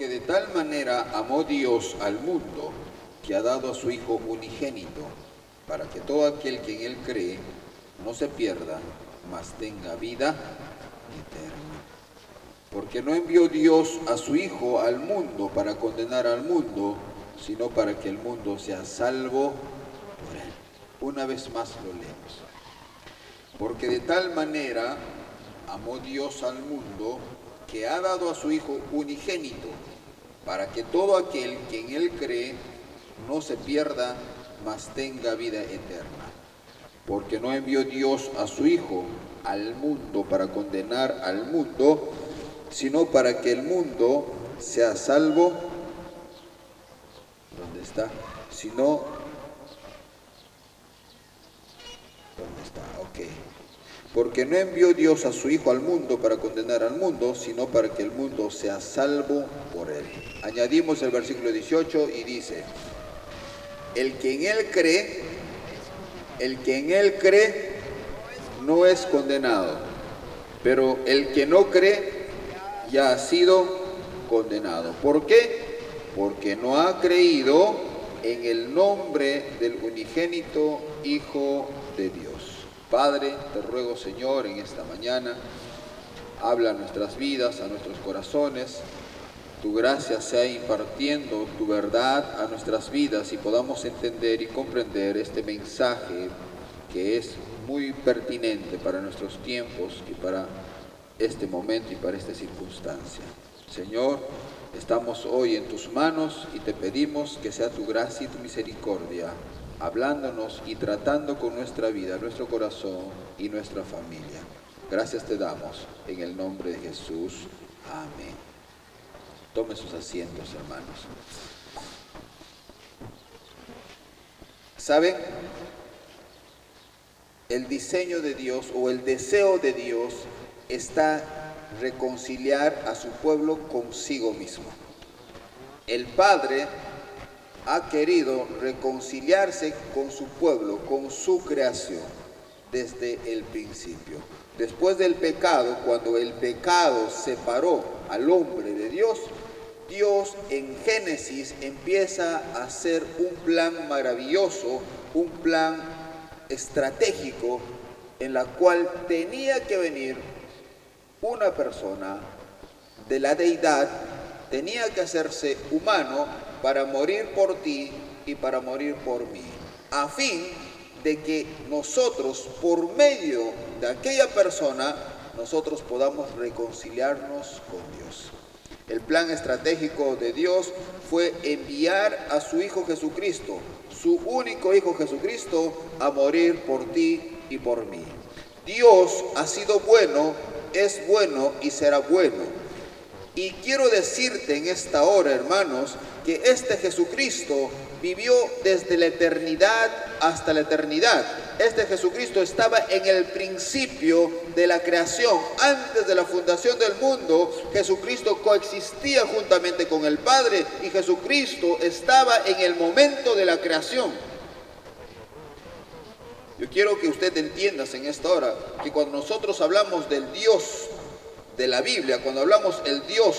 Porque de tal manera amó Dios al mundo, que ha dado a su Hijo unigénito, para que todo aquel que en Él cree no se pierda, mas tenga vida eterna. Porque no envió Dios a su Hijo al mundo para condenar al mundo, sino para que el mundo sea salvo por Él. Una vez más lo leemos. Porque de tal manera amó Dios al mundo, que ha dado a su Hijo unigénito, para que todo aquel que en Él cree no se pierda, mas tenga vida eterna. Porque no envió Dios a su Hijo al mundo para condenar al mundo, sino para que el mundo sea salvo. ¿Dónde está? ¿Dónde está? Ok. Porque no envió Dios a su Hijo al mundo para condenar al mundo, sino para que el mundo sea salvo por Él. Añadimos el versículo 18 y dice: el que en Él cree no es condenado, pero el que no cree ya ha sido condenado. ¿Por qué? Porque no ha creído en el nombre del unigénito Hijo de Dios. Padre, te ruego, Señor, en esta mañana, habla a nuestras vidas, a nuestros corazones. Tu gracia sea impartiendo tu verdad a nuestras vidas y podamos entender y comprender este mensaje que es muy pertinente para nuestros tiempos y para este momento y para esta circunstancia. Señor, estamos hoy en tus manos y te pedimos que sea tu gracia y tu misericordia hablándonos y tratando con nuestra vida, nuestro corazón y nuestra familia. Gracias te damos en el nombre de Jesús. Amén. Tome sus asientos, hermanos. ¿Saben? El diseño de Dios o el deseo de Dios está reconciliar a su pueblo consigo mismo. El Padre ha querido reconciliarse con su pueblo, con su creación, desde el principio. Después del pecado, cuando el pecado separó al hombre de Dios, Dios en Génesis empieza a hacer un plan maravilloso, un plan estratégico, en la cual tenía que venir una persona de la deidad, tenía que hacerse humano para morir por ti y para morir por mí, a fin de que nosotros, por medio de aquella persona, nosotros podamos reconciliarnos con Dios. El plan estratégico de Dios fue enviar a su Hijo Jesucristo, su único Hijo Jesucristo, a morir por ti y por mí. Dios ha sido bueno, es bueno y será bueno. Y quiero decirte en esta hora, hermanos, que este Jesucristo vivió desde la eternidad hasta la eternidad. Este Jesucristo estaba en el principio de la creación. Antes de la fundación del mundo, Jesucristo coexistía juntamente con el Padre y Jesucristo estaba en el momento de la creación. Yo quiero que usted entienda en esta hora que cuando nosotros hablamos del Dios de la Biblia, cuando hablamos el Dios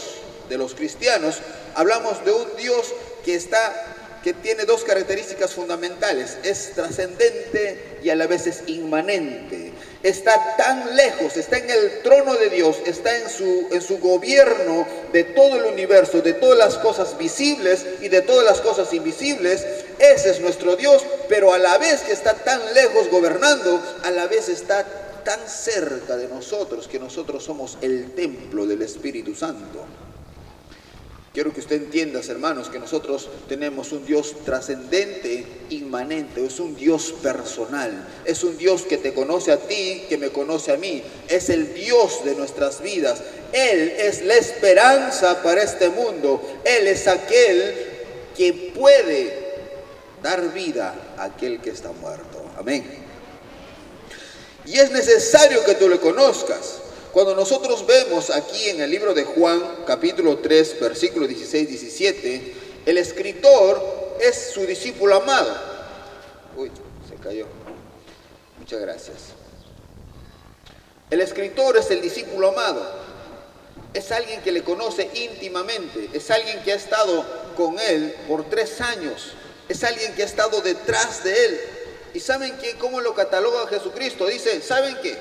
de los cristianos, hablamos de un Dios que tiene dos características fundamentales: es trascendente y a la vez es inmanente. Está tan lejos, está en el trono de Dios, está en su gobierno de todo el universo, de todas las cosas visibles y de todas las cosas invisibles. Ese es nuestro Dios, pero a la vez que está tan lejos gobernando, a la vez está tan cerca de nosotros, que nosotros somos el templo del Espíritu Santo. Quiero que usted entienda, hermanos, que nosotros tenemos un Dios trascendente, inmanente, es un Dios personal, es un Dios que te conoce a ti, que me conoce a mí, es el Dios de nuestras vidas. Él es la esperanza para este mundo, Él es aquel que puede dar vida a aquel que está muerto. Amén. Y es necesario que tú le conozcas. Cuando nosotros vemos aquí en el libro de Juan, capítulo 3, versículo 16-17, el escritor es su discípulo amado. Uy, se cayó. Muchas gracias. El escritor es el discípulo amado. Es alguien que le conoce íntimamente, es alguien que ha estado con él por 3 años, es alguien que ha estado detrás de él. ¿Y saben cómo lo cataloga Jesucristo? Dice, ¿saben qué?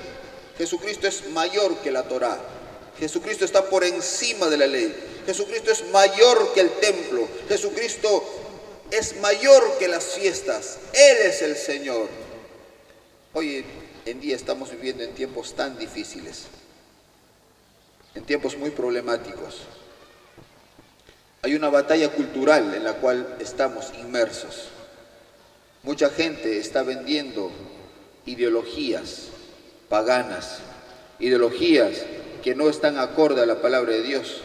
Jesucristo es mayor que la Torá. Jesucristo está por encima de la ley. Jesucristo es mayor que el templo. Jesucristo es mayor que las fiestas. Él es el Señor. Hoy en día estamos viviendo en tiempos tan difíciles, en tiempos muy problemáticos. Hay una batalla cultural en la cual estamos inmersos. Mucha gente está vendiendo ideologías paganas, ideologías que no están acorde a la palabra de Dios.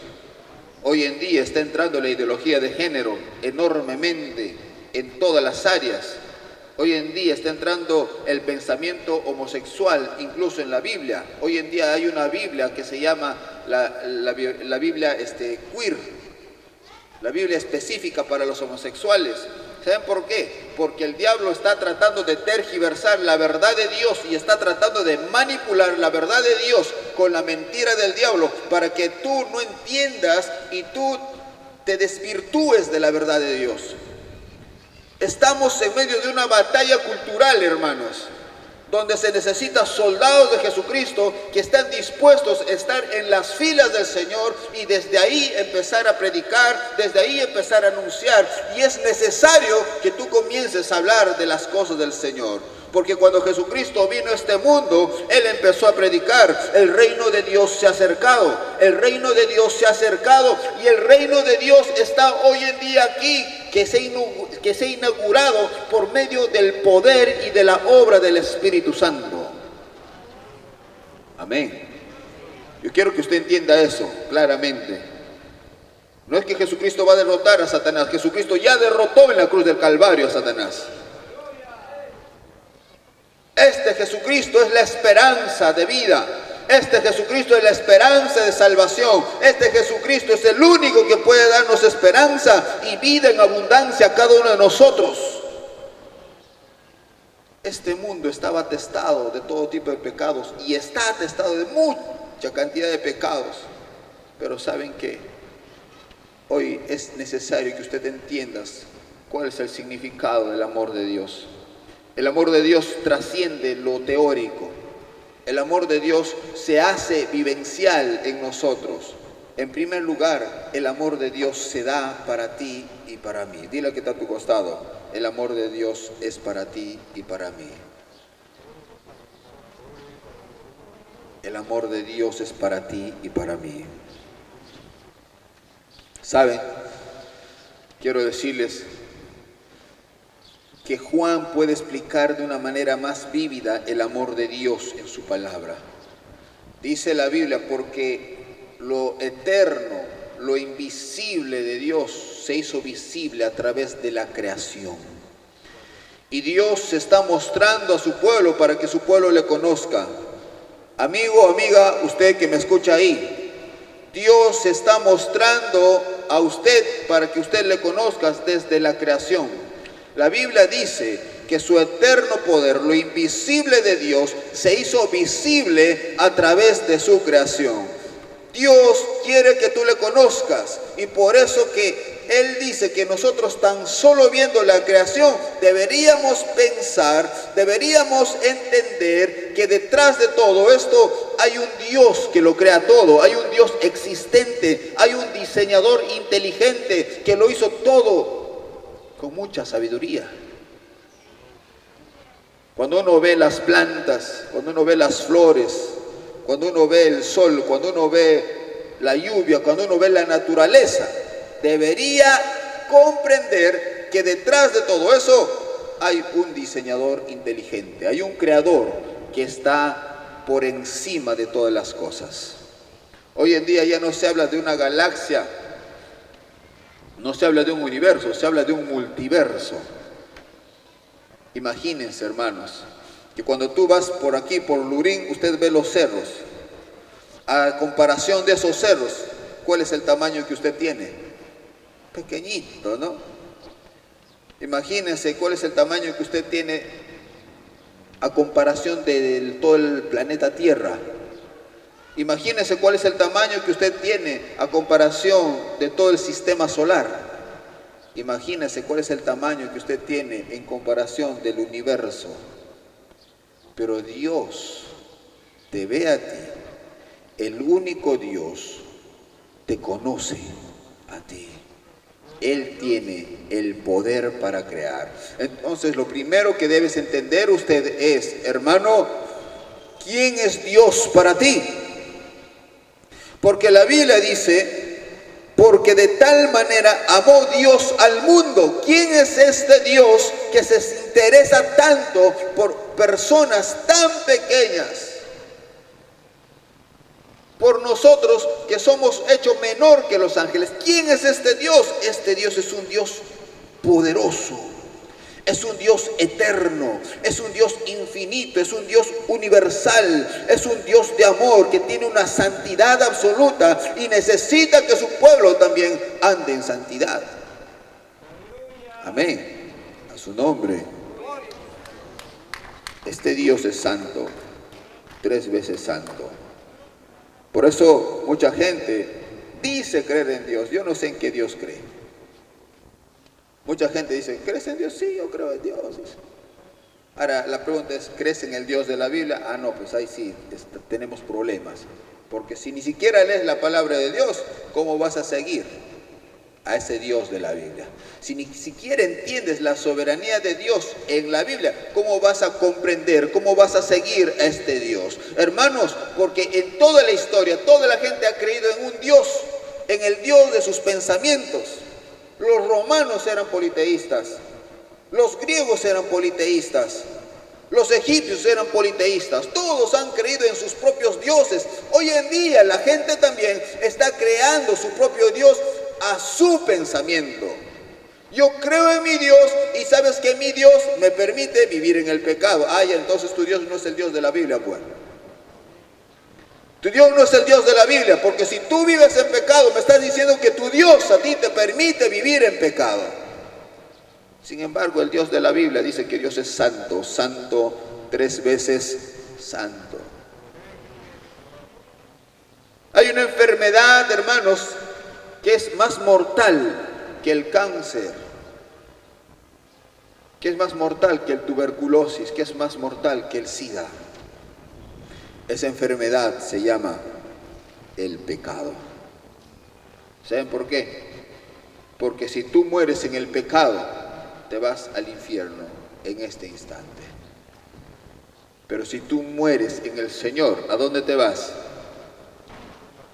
Hoy en día está entrando la ideología de género enormemente en todas las áreas. Hoy en día está entrando el pensamiento homosexual, incluso en la Biblia. Hoy en día hay una Biblia que se llama la Biblia queer, la Biblia específica para los homosexuales. ¿Saben por qué? Porque el diablo está tratando de tergiversar la verdad de Dios y está tratando de manipular la verdad de Dios con la mentira del diablo para que tú no entiendas y tú te desvirtúes de la verdad de Dios. Estamos en medio de una batalla cultural, hermanos, donde se necesitan soldados de Jesucristo que están dispuestos a estar en las filas del Señor y desde ahí empezar a predicar, desde ahí empezar a anunciar. Y es necesario que tú comiences a hablar de las cosas del Señor. Porque cuando Jesucristo vino a este mundo, Él empezó a predicar, el reino de Dios se ha acercado, el reino de Dios se ha acercado y el reino de Dios está hoy en día aquí, que se ha inaugurado por medio del poder y de la obra del Espíritu Santo. Amén. Yo quiero que usted entienda eso claramente. No es que Jesucristo va a derrotar a Satanás, Jesucristo ya derrotó en la cruz del Calvario a Satanás. Este Jesucristo es la esperanza de vida. Este Jesucristo es la esperanza de salvación. Este Jesucristo es el único que puede darnos esperanza y vida en abundancia a cada uno de nosotros. Este mundo estaba atestado de todo tipo de pecados y está atestado de mucha cantidad de pecados. Pero ¿saben qué? Hoy es necesario que usted entienda cuál es el significado del amor de Dios. El amor de Dios trasciende lo teórico. El amor de Dios se hace vivencial en nosotros. En primer lugar, el amor de Dios se da para ti y para mí. Dile al que está a tu costado, el amor de Dios es para ti y para mí. El amor de Dios es para ti y para mí. ¿Saben? Quiero decirles que Juan puede explicar de una manera más vívida el amor de Dios en su palabra. Dice la Biblia, porque lo eterno, lo invisible de Dios se hizo visible a través de la creación. Y Dios se está mostrando a su pueblo para que su pueblo le conozca. Amigo, amiga, usted que me escucha ahí, Dios se está mostrando a usted para que usted le conozca desde la creación. La Biblia dice que su eterno poder, lo invisible de Dios, se hizo visible a través de su creación. Dios quiere que tú le conozcas y por eso que Él dice que nosotros tan solo viendo la creación deberíamos pensar, deberíamos entender que detrás de todo esto hay un Dios que lo crea todo, hay un Dios existente, hay un diseñador inteligente que lo hizo todo con mucha sabiduría. Cuando uno ve las plantas, cuando uno ve las flores, cuando uno ve el sol, cuando uno ve la lluvia, cuando uno ve la naturaleza, debería comprender que detrás de todo eso hay un diseñador inteligente, hay un creador que está por encima de todas las cosas. Hoy en día ya no se habla de una galaxia, no se habla de un universo, se habla de un multiverso. Imagínense, hermanos, que cuando tú vas por aquí, por Lurín, usted ve los cerros. A comparación de esos cerros, ¿cuál es el tamaño que usted tiene? Pequeñito, ¿no? Imagínense cuál es el tamaño que usted tiene a comparación de todo el planeta Tierra. Imagínese cuál es el tamaño que usted tiene a comparación de todo el sistema solar. Imagínese cuál es el tamaño que usted tiene en comparación del universo. Pero Dios te ve a ti. El único Dios te conoce a ti. Él tiene el poder para crear. Entonces, lo primero que debes entender usted es, hermano, ¿quién es Dios para ti? Porque la Biblia dice, porque de tal manera amó Dios al mundo. ¿Quién es este Dios que se interesa tanto por personas tan pequeñas? Por nosotros que somos hechos menor que los ángeles. ¿Quién es este Dios? Este Dios es un Dios poderoso, es un Dios eterno, es un Dios infinito, es un Dios universal, es un Dios de amor que tiene una santidad absoluta y necesita que su pueblo también ande en santidad. Amén. A su nombre. Este Dios es santo, 3 veces santo. Por eso mucha gente dice creer en Dios. Yo no sé en qué Dios cree. Mucha gente dice, ¿crees en Dios? Sí, yo creo en Dios. Ahora, la pregunta es, ¿crees en el Dios de la Biblia? Ah, no, pues ahí sí, tenemos problemas. Porque si ni siquiera lees la palabra de Dios, ¿cómo vas a seguir a ese Dios de la Biblia? Si ni siquiera entiendes la soberanía de Dios en la Biblia, ¿cómo vas a comprender, cómo vas a seguir a este Dios? Hermanos, porque en toda la historia, toda la gente ha creído en un Dios, en el Dios de sus pensamientos. Los romanos eran politeístas, los griegos eran politeístas, los egipcios eran politeístas, todos han creído en sus propios dioses. Hoy en día la gente también está creando su propio Dios a su pensamiento. Yo creo en mi Dios y sabes que mi Dios me permite vivir en el pecado. Ay, entonces tu Dios no es el Dios de la Biblia, bueno. Tu Dios no es el Dios de la Biblia, porque si tú vives en pecado, me estás diciendo que tu Dios a ti te permite vivir en pecado. Sin embargo, el Dios de la Biblia dice que Dios es santo, santo, 3 veces santo. Hay una enfermedad, hermanos, que es más mortal que el cáncer, que es más mortal que el tuberculosis, que es más mortal que el SIDA. Esa enfermedad se llama el pecado. ¿Saben por qué? Porque si tú mueres en el pecado, te vas al infierno en este instante. Pero si tú mueres en el Señor, ¿a dónde te vas?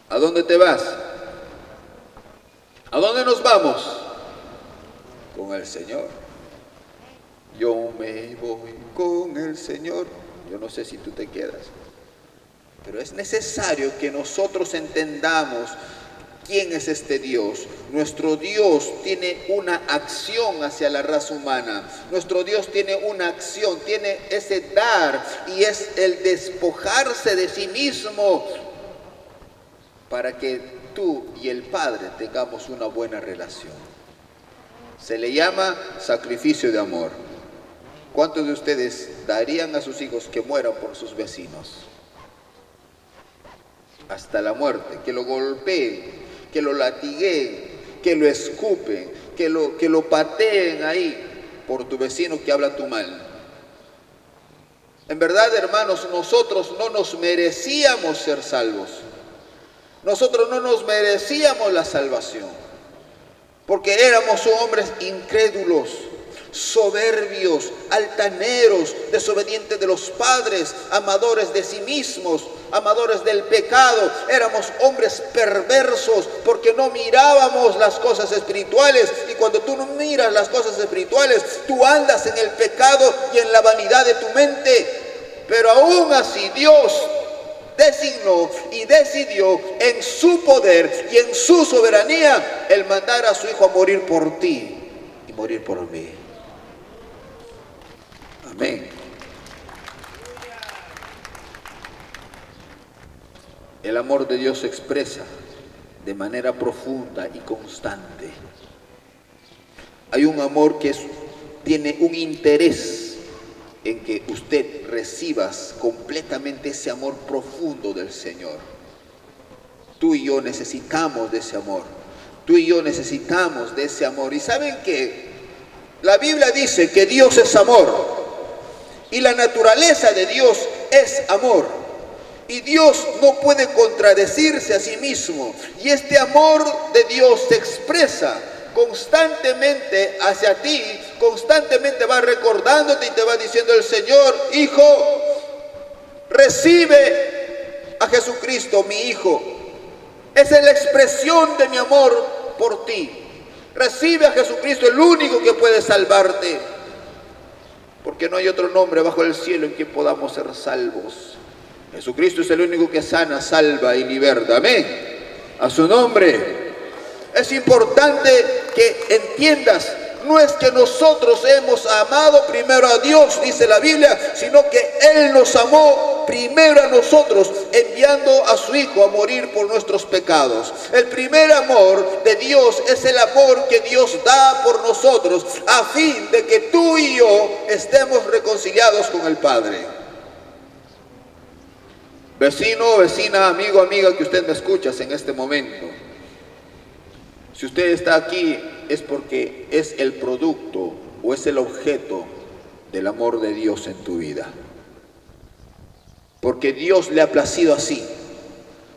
¿A dónde te vas? ¿A dónde nos vamos? Con el Señor. Yo me voy con el Señor. Yo no sé si tú te quedas. Pero es necesario que nosotros entendamos quién es este Dios. Nuestro Dios tiene una acción hacia la raza humana. Nuestro Dios tiene una acción, tiene ese dar y es el despojarse de sí mismo para que tú y el Padre tengamos una buena relación. Se le llama sacrificio de amor. ¿Cuántos de ustedes darían a sus hijos que mueran por sus vecinos? Hasta la muerte, que lo golpeen, que lo latiguen, que lo escupen, que lo pateen ahí por tu vecino que habla tu mal. En verdad, hermanos, nosotros no nos merecíamos ser salvos. Nosotros no nos merecíamos la salvación, porque éramos hombres incrédulos, soberbios, altaneros, desobedientes de los padres, amadores de sí mismos, amadores del pecado. Éramos hombres perversos porque no mirábamos las cosas espirituales, y cuando tú no miras las cosas espirituales, tú andas en el pecado y en la vanidad de tu mente. Pero aún así Dios designó y decidió en su poder y en su soberanía el mandar a su Hijo a morir por ti y morir por mí. Amén. El amor de Dios se expresa de manera profunda y constante. Hay un amor que tiene un interés en que usted recibas completamente ese amor profundo del Señor. Tú y yo necesitamos de ese amor. Tú y yo necesitamos de ese amor. ¿Y saben qué? La Biblia dice que Dios es amor. Y la naturaleza de Dios es amor. Y Dios no puede contradecirse a sí mismo. Y este amor de Dios se expresa constantemente hacia ti. Constantemente va recordándote y te va diciendo el Señor: hijo, recibe a Jesucristo, mi hijo. Esa es la expresión de mi amor por ti. Recibe a Jesucristo, el único que puede salvarte. Porque no hay otro nombre bajo el cielo en que podamos ser salvos. Jesucristo es el único que sana, salva y liberta. Amén. A su nombre. Es importante que entiendas, no es que nosotros hemos amado primero a Dios, dice la Biblia, sino que Él nos amó primero a nosotros, enviando a su Hijo a morir por nuestros pecados. El primer amor de Dios es el amor que Dios da por nosotros, a fin de que tú y yo estemos reconciliados con el Padre. Vecino, vecina, amigo, amiga, que usted me escuchas en este momento. Si usted está aquí es porque es el producto o es el objeto del amor de Dios en tu vida. Porque Dios le ha placido así.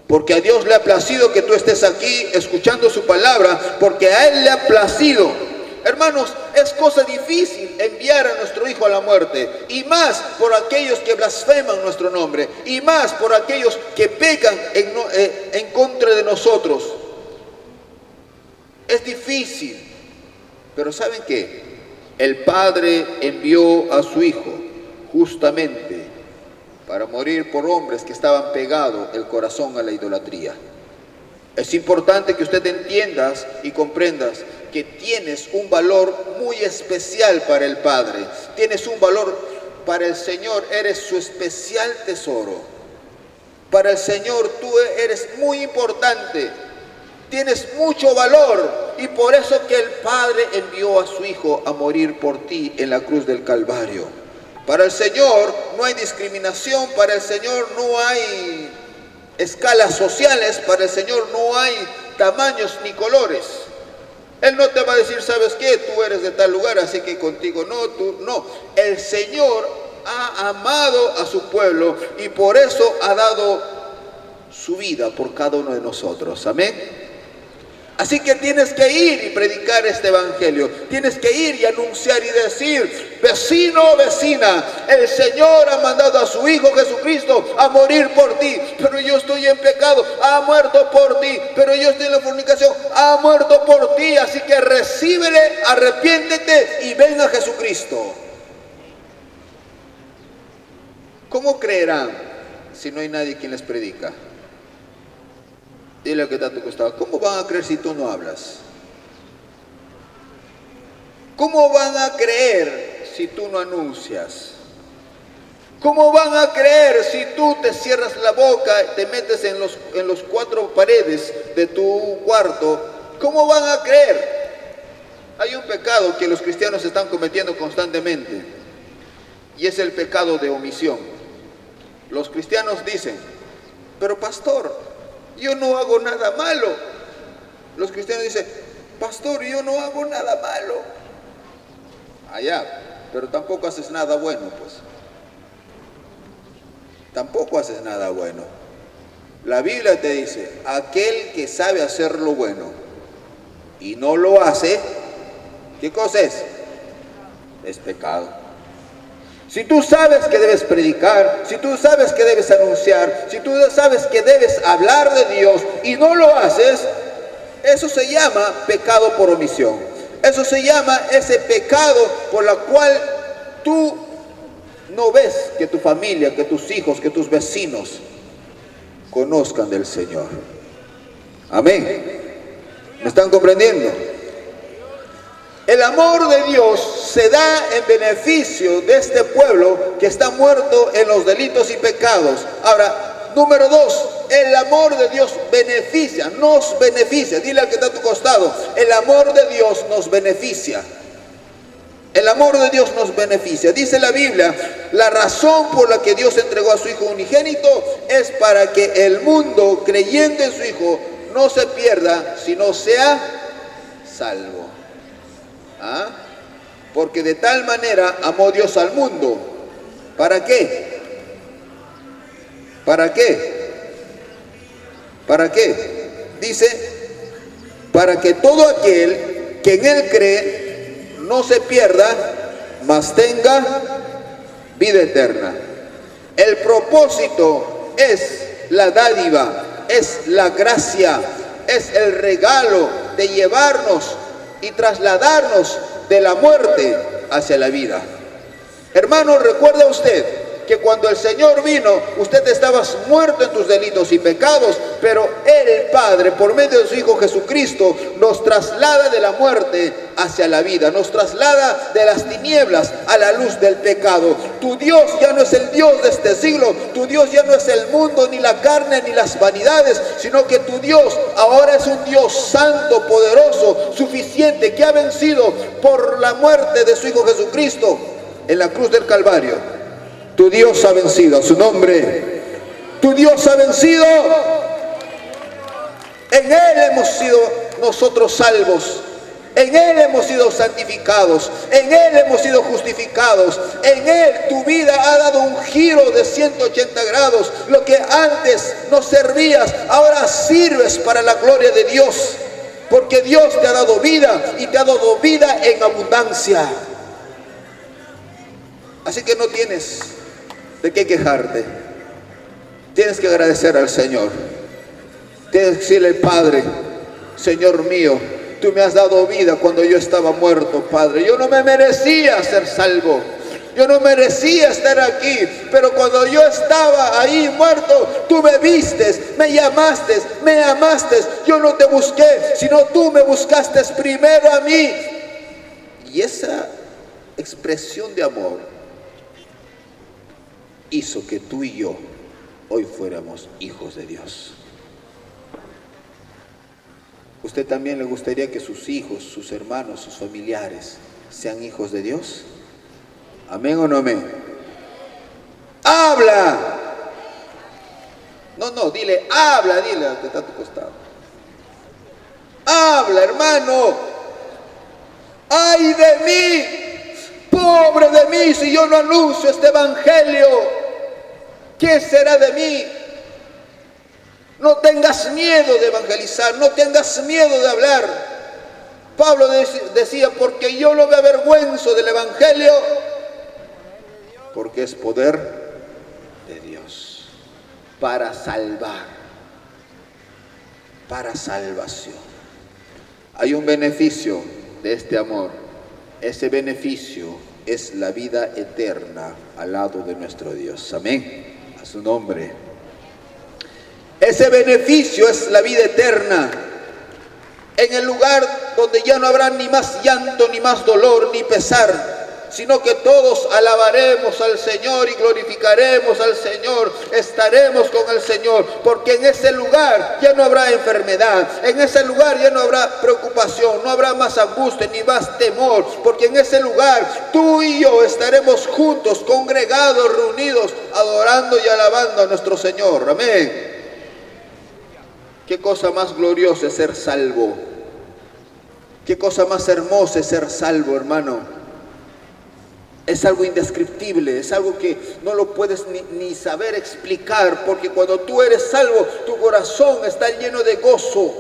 Porque a Dios le ha placido que tú estés aquí escuchando su palabra, porque a Él le ha placido. Hermanos, es cosa difícil enviar a nuestro hijo a la muerte, y más por aquellos que blasfeman nuestro nombre, y más por aquellos que pecan en contra de nosotros. Es difícil, pero ¿saben qué? El Padre envió a su Hijo justamente para morir por hombres que estaban pegados el corazón a la idolatría. Es importante que usted entiendas y comprendas que tienes un valor muy especial para el Padre. Tienes un valor para el Señor, eres su especial tesoro. Para el Señor tú eres muy importante. Tienes mucho valor, y por eso que el Padre envió a su Hijo a morir por ti en la cruz del Calvario. Para el Señor no hay discriminación, para el Señor no hay escalas sociales, para el Señor no hay tamaños ni colores. Él no te va a decir, ¿sabes qué? Tú eres de tal lugar, así que contigo no, tú no. El Señor ha amado a su pueblo y por eso ha dado su vida por cada uno de nosotros. Amén. Así que tienes que ir y predicar este evangelio. Tienes que ir y anunciar y decir: vecino, vecina, el Señor ha mandado a su Hijo Jesucristo a morir por ti, pero yo estoy en pecado, ha muerto por ti, pero yo estoy en la fornicación, ha muerto por ti. Así que recíbele, arrepiéntete y ven a Jesucristo. ¿Cómo creerán si no hay nadie quien les predica? Dile al que está a tu costado: ¿cómo van a creer si tú no hablas? ¿Cómo van a creer si tú no anuncias? ¿Cómo van a creer si tú te cierras la boca, te metes en los cuatro paredes de tu cuarto? ¿Cómo van a creer? Hay un pecado que los cristianos están cometiendo constantemente, y es el pecado de omisión. Los cristianos dicen: pero pastor, yo no hago nada malo. Los cristianos dicen: pastor, yo no hago nada malo. Allá, pero tampoco haces nada bueno, pues. Tampoco haces nada bueno. La Biblia te dice: aquel que sabe hacer lo bueno y no lo hace, ¿qué cosa es? Es pecado. Si tú sabes que debes predicar, si tú sabes que debes anunciar, si tú sabes que debes hablar de Dios y no lo haces, eso se llama pecado por omisión. Eso se llama ese pecado por la cual tú no ves que tu familia, que tus hijos, que tus vecinos conozcan del Señor. Amén. ¿Me están comprendiendo? El amor de Dios se da en beneficio de este pueblo que está muerto en los delitos y pecados. Ahora, número 2, el amor de Dios beneficia, nos beneficia. Dile al que está a tu costado: el amor de Dios nos beneficia. El amor de Dios nos beneficia. Dice la Biblia, la razón por la que Dios entregó a su Hijo unigénito es para que el mundo, creyendo en su Hijo, no se pierda, sino sea salvo. ¿Ah? Porque de tal manera amó Dios al mundo. ¿Para qué? ¿Para qué? ¿Para qué? Dice, para que todo aquel que en Él cree no se pierda, mas tenga vida eterna. El propósito es la dádiva, es la gracia, es el regalo de llevarnos y trasladarnos de la muerte hacia la vida. Hermano, ¿recuerda usted que cuando el Señor vino, usted estabas muerto en tus delitos y pecados, pero Él, el Padre, por medio de su Hijo Jesucristo, nos traslada de la muerte hacia la vida, nos traslada de las tinieblas a la luz del pecado? Tu Dios ya no es el Dios de este siglo, tu Dios ya no es el mundo, ni la carne, ni las vanidades, sino que tu Dios ahora es un Dios santo, poderoso, suficiente, que ha vencido por la muerte de su Hijo Jesucristo en la cruz del Calvario. Tu Dios ha vencido, a su nombre. Tu Dios ha vencido. En Él hemos sido nosotros salvos. En Él hemos sido santificados. En Él hemos sido justificados. En Él tu vida ha dado un giro de 180 grados. Lo que antes no servías, ahora sirves para la gloria de Dios. Porque Dios te ha dado vida y te ha dado vida en abundancia. Así que no tienes de qué quejarte. Tienes que agradecer al Señor. Tienes que decirle: Padre, Señor mío, tú me has dado vida cuando yo estaba muerto, Padre. Yo no me merecía ser salvo. Yo no merecía estar aquí, pero cuando yo estaba ahí muerto, tú me vistes, me llamaste, me amaste. Yo no te busqué, sino tú me buscaste primero a mí. Y esa expresión de amor hizo que tú y yo hoy fuéramos hijos de Dios. ¿Usted también le gustaría que sus hijos, sus hermanos, sus familiares sean hijos de Dios? ¿Amén o no amén? ¡Habla! No, dile, habla, dile al que está a tu costado. ¡Habla, hermano! ¡Ay de mí! Pobre de mí si yo no anuncio este evangelio. ¿Qué será de mí? No tengas miedo de evangelizar, no tengas miedo de hablar. Pablo decía: porque yo no me avergüenzo del evangelio, porque es poder de Dios para salvar, para salvación. Hay un beneficio de este amor. Ese beneficio es la vida eterna al lado de nuestro Dios. Amén. A su nombre. Ese beneficio es la vida eterna. En el lugar donde ya no habrá ni más llanto, ni más dolor, ni pesar, sino que todos alabaremos al Señor y glorificaremos al Señor, estaremos con el Señor, porque en ese lugar ya no habrá enfermedad, en ese lugar ya no habrá preocupación, no habrá más angustia ni más temor, porque en ese lugar tú y yo estaremos juntos, congregados, reunidos, adorando y alabando a nuestro Señor. Amén. Qué cosa más gloriosa es ser salvo. Qué cosa más hermosa es ser salvo, hermano. Es algo indescriptible, es algo que no lo puedes ni saber explicar, porque cuando tú eres salvo, tu corazón está lleno de gozo.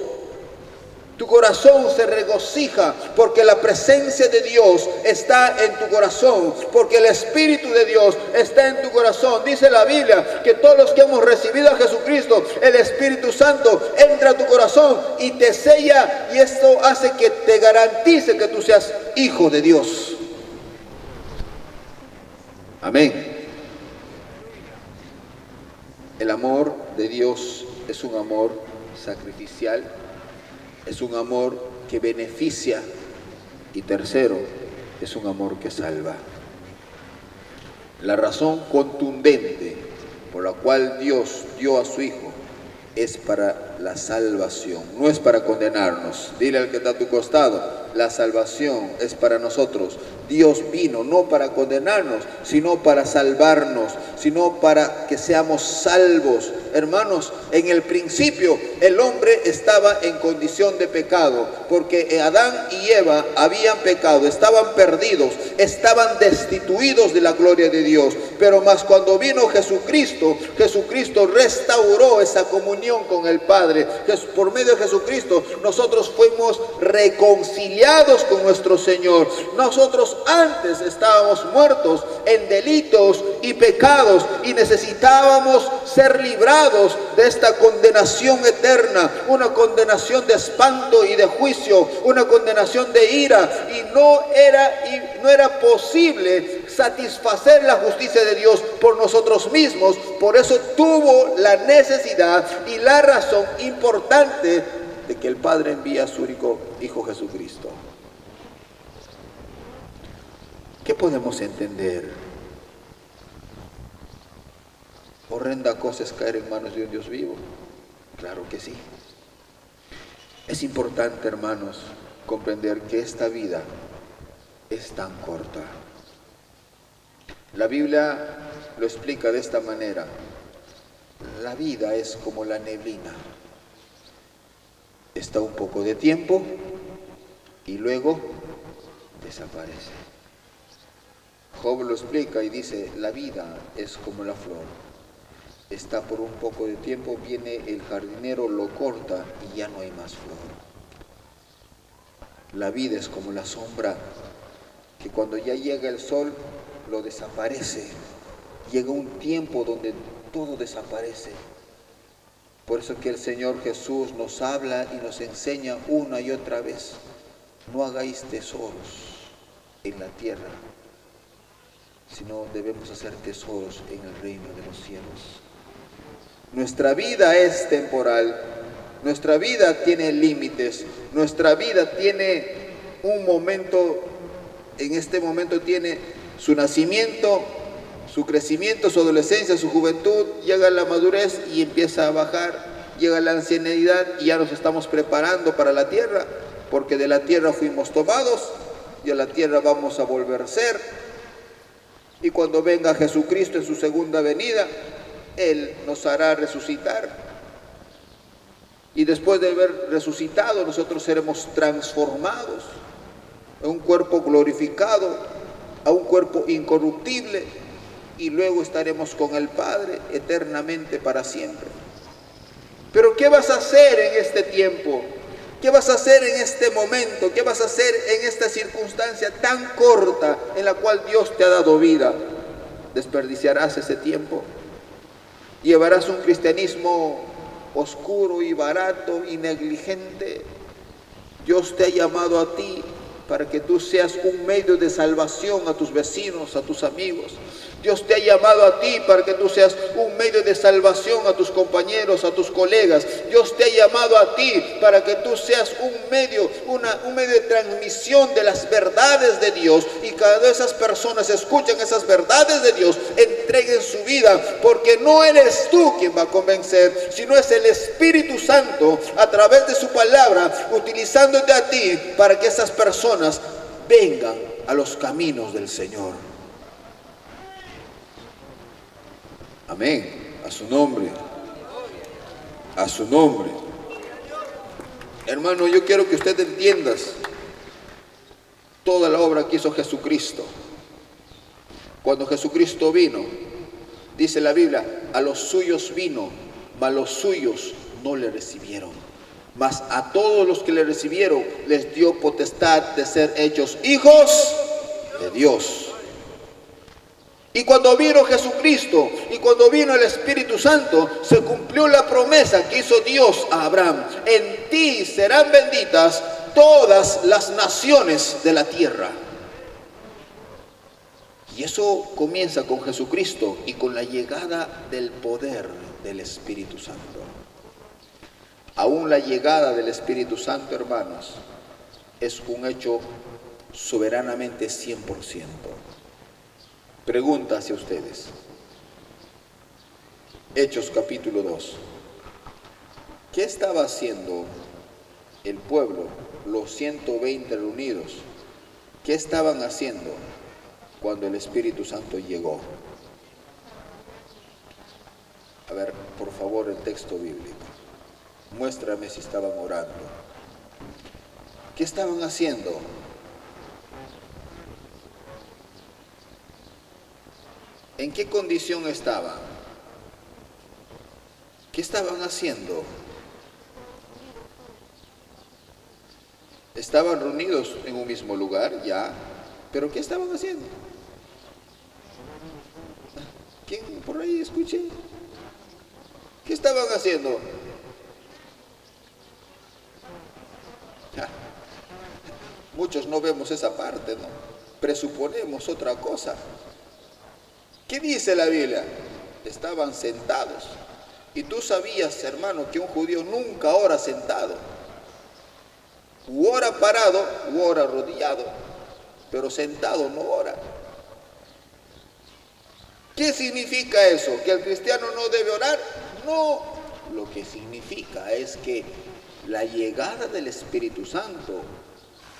Tu corazón se regocija porque la presencia de Dios está en tu corazón, porque el Espíritu de Dios está en tu corazón. Dice la Biblia que todos los que hemos recibido a Jesucristo, el Espíritu Santo entra a tu corazón y te sella, y esto hace que te garantice que tú seas hijo de Dios. Amén. El amor de Dios es un amor sacrificial, es un amor que beneficia, y tercero, es un amor que salva. La razón contundente por la cual Dios dio a su Hijo es para la salvación, no es para condenarnos. Dile al que está a tu costado: la salvación es para nosotros, Dios vino no para condenarnos, sino para salvarnos, sino para que seamos salvos. Hermanos, en el principio el hombre estaba en condición de pecado, porque Adán y Eva habían pecado, estaban perdidos, estaban destituidos de la gloria de Dios. Pero más cuando vino Jesucristo, Jesucristo restauró esa comunión con el Padre. Por medio de Jesucristo nosotros fuimos reconciliados con nuestro Señor. Nosotros antes estábamos muertos en delitos y pecados y necesitábamos ser librados de esta condenación eterna, una condenación de espanto y de juicio, una condenación de ira, y no era posible satisfacer la justicia de Dios por nosotros mismos. Por eso tuvo la necesidad y la razón importante de que el Padre envía a su único Hijo Jesucristo. ¿Qué podemos entender? ¿Horrenda cosa es caer en manos de un Dios vivo? Claro que sí. Es importante, hermanos, comprender que esta vida es tan corta. La Biblia lo explica de esta manera. La vida es como la neblina. Está un poco de tiempo y luego desaparece. Job lo explica y dice, la vida es como la flor. Está por un poco de tiempo, viene el jardinero, lo corta y ya no hay más flor. La vida es como la sombra, que cuando ya llega el sol, lo desaparece. Llega un tiempo donde todo desaparece. Por eso que el Señor Jesús nos habla y nos enseña una y otra vez, no hagáis tesoros en la tierra, sino debemos hacer tesoros en el reino de los cielos. Nuestra vida es temporal, nuestra vida tiene límites, nuestra vida tiene un momento, en este momento tiene su nacimiento, su crecimiento, su adolescencia, su juventud, llega la madurez y empieza a bajar, llega la ancianidad y ya nos estamos preparando para la tierra, porque de la tierra fuimos tomados y a la tierra vamos a volver a ser. Y cuando venga Jesucristo en su segunda venida, Él nos hará resucitar. Y después de haber resucitado, nosotros seremos transformados a un cuerpo glorificado, a un cuerpo incorruptible, y luego estaremos con el Padre eternamente para siempre. Pero ¿qué vas a hacer en este tiempo? ¿Qué vas a hacer en este momento? ¿Qué vas a hacer en esta circunstancia tan corta en la cual Dios te ha dado vida? ¿Desperdiciarás ese tiempo? ¿Llevarás un cristianismo oscuro y barato y negligente? Dios te ha llamado a ti para que tú seas un medio de salvación a tus vecinos, a tus amigos. Dios te ha llamado a ti para que tú seas un medio de salvación a tus compañeros, a tus colegas. Dios te ha llamado a ti para que tú seas un medio de transmisión de las verdades de Dios. Y cada vez esas personas escuchan esas verdades de Dios, entreguen su vida, porque no eres tú quien va a convencer, sino es el Espíritu Santo a través de su palabra, utilizándote a ti para que esas personas vengan a los caminos del Señor. Amén. A su nombre. A su nombre. Hermano, yo quiero que usted entienda toda la obra que hizo Jesucristo. Cuando Jesucristo vino, dice la Biblia, a los suyos vino, mas los suyos no le recibieron. Mas a todos los que le recibieron les dio potestad de ser hechos hijos de Dios. Y cuando vino Jesucristo y cuando vino el Espíritu Santo, se cumplió la promesa que hizo Dios a Abraham. En ti serán benditas todas las naciones de la tierra. Y eso comienza con Jesucristo y con la llegada del poder del Espíritu Santo. Aún la llegada del Espíritu Santo, hermanos, es un hecho soberanamente 100%. Pregunta hacia ustedes. Hechos capítulo 2. ¿Qué estaba haciendo el pueblo, los 120 reunidos? ¿Qué estaban haciendo cuando el Espíritu Santo llegó? A ver, por favor, el texto bíblico. Muéstrame si estaban orando. ¿Qué estaban haciendo? ¿En qué condición estaban? ¿Qué estaban haciendo? Estaban reunidos en un mismo lugar, ya, pero ¿qué estaban haciendo? ¿Quién por ahí escuché? ¿Qué estaban haciendo? Muchos no vemos esa parte, ¿no? Presuponemos otra cosa. ¿Qué dice la Biblia? Estaban sentados. Y tú sabías, hermano, que un judío nunca ora sentado. U ora parado, u ora arrodillado. Pero sentado no ora. ¿Qué significa eso? ¿Que el cristiano no debe orar? No. Lo que significa es que la llegada del Espíritu Santo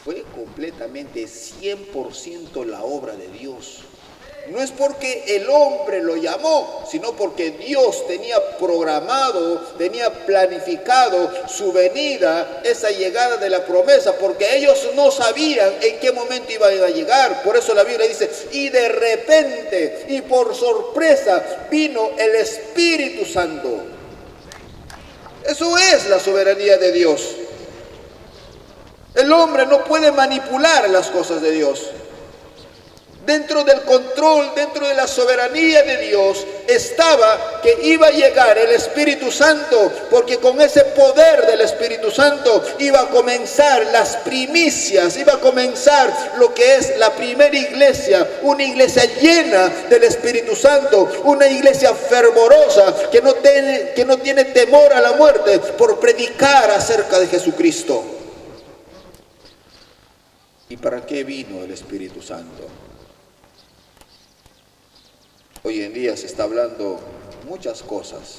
fue completamente 100% la obra de Dios. No es porque el hombre lo llamó, sino porque Dios tenía programado, tenía planificado su venida, esa llegada de la promesa, porque ellos no sabían en qué momento iban a llegar. Por eso la Biblia dice, y de repente y por sorpresa vino el Espíritu Santo. Eso es la soberanía de Dios. El hombre no puede manipular las cosas de Dios. Dentro del control, dentro de la soberanía de Dios, estaba que iba a llegar el Espíritu Santo, porque con ese poder del Espíritu Santo iba a comenzar las primicias, iba a comenzar lo que es la primera iglesia, una iglesia llena del Espíritu Santo, una iglesia fervorosa que no tiene temor a la muerte por predicar acerca de Jesucristo. ¿Y para qué vino el Espíritu Santo? Hoy en día se está hablando muchas cosas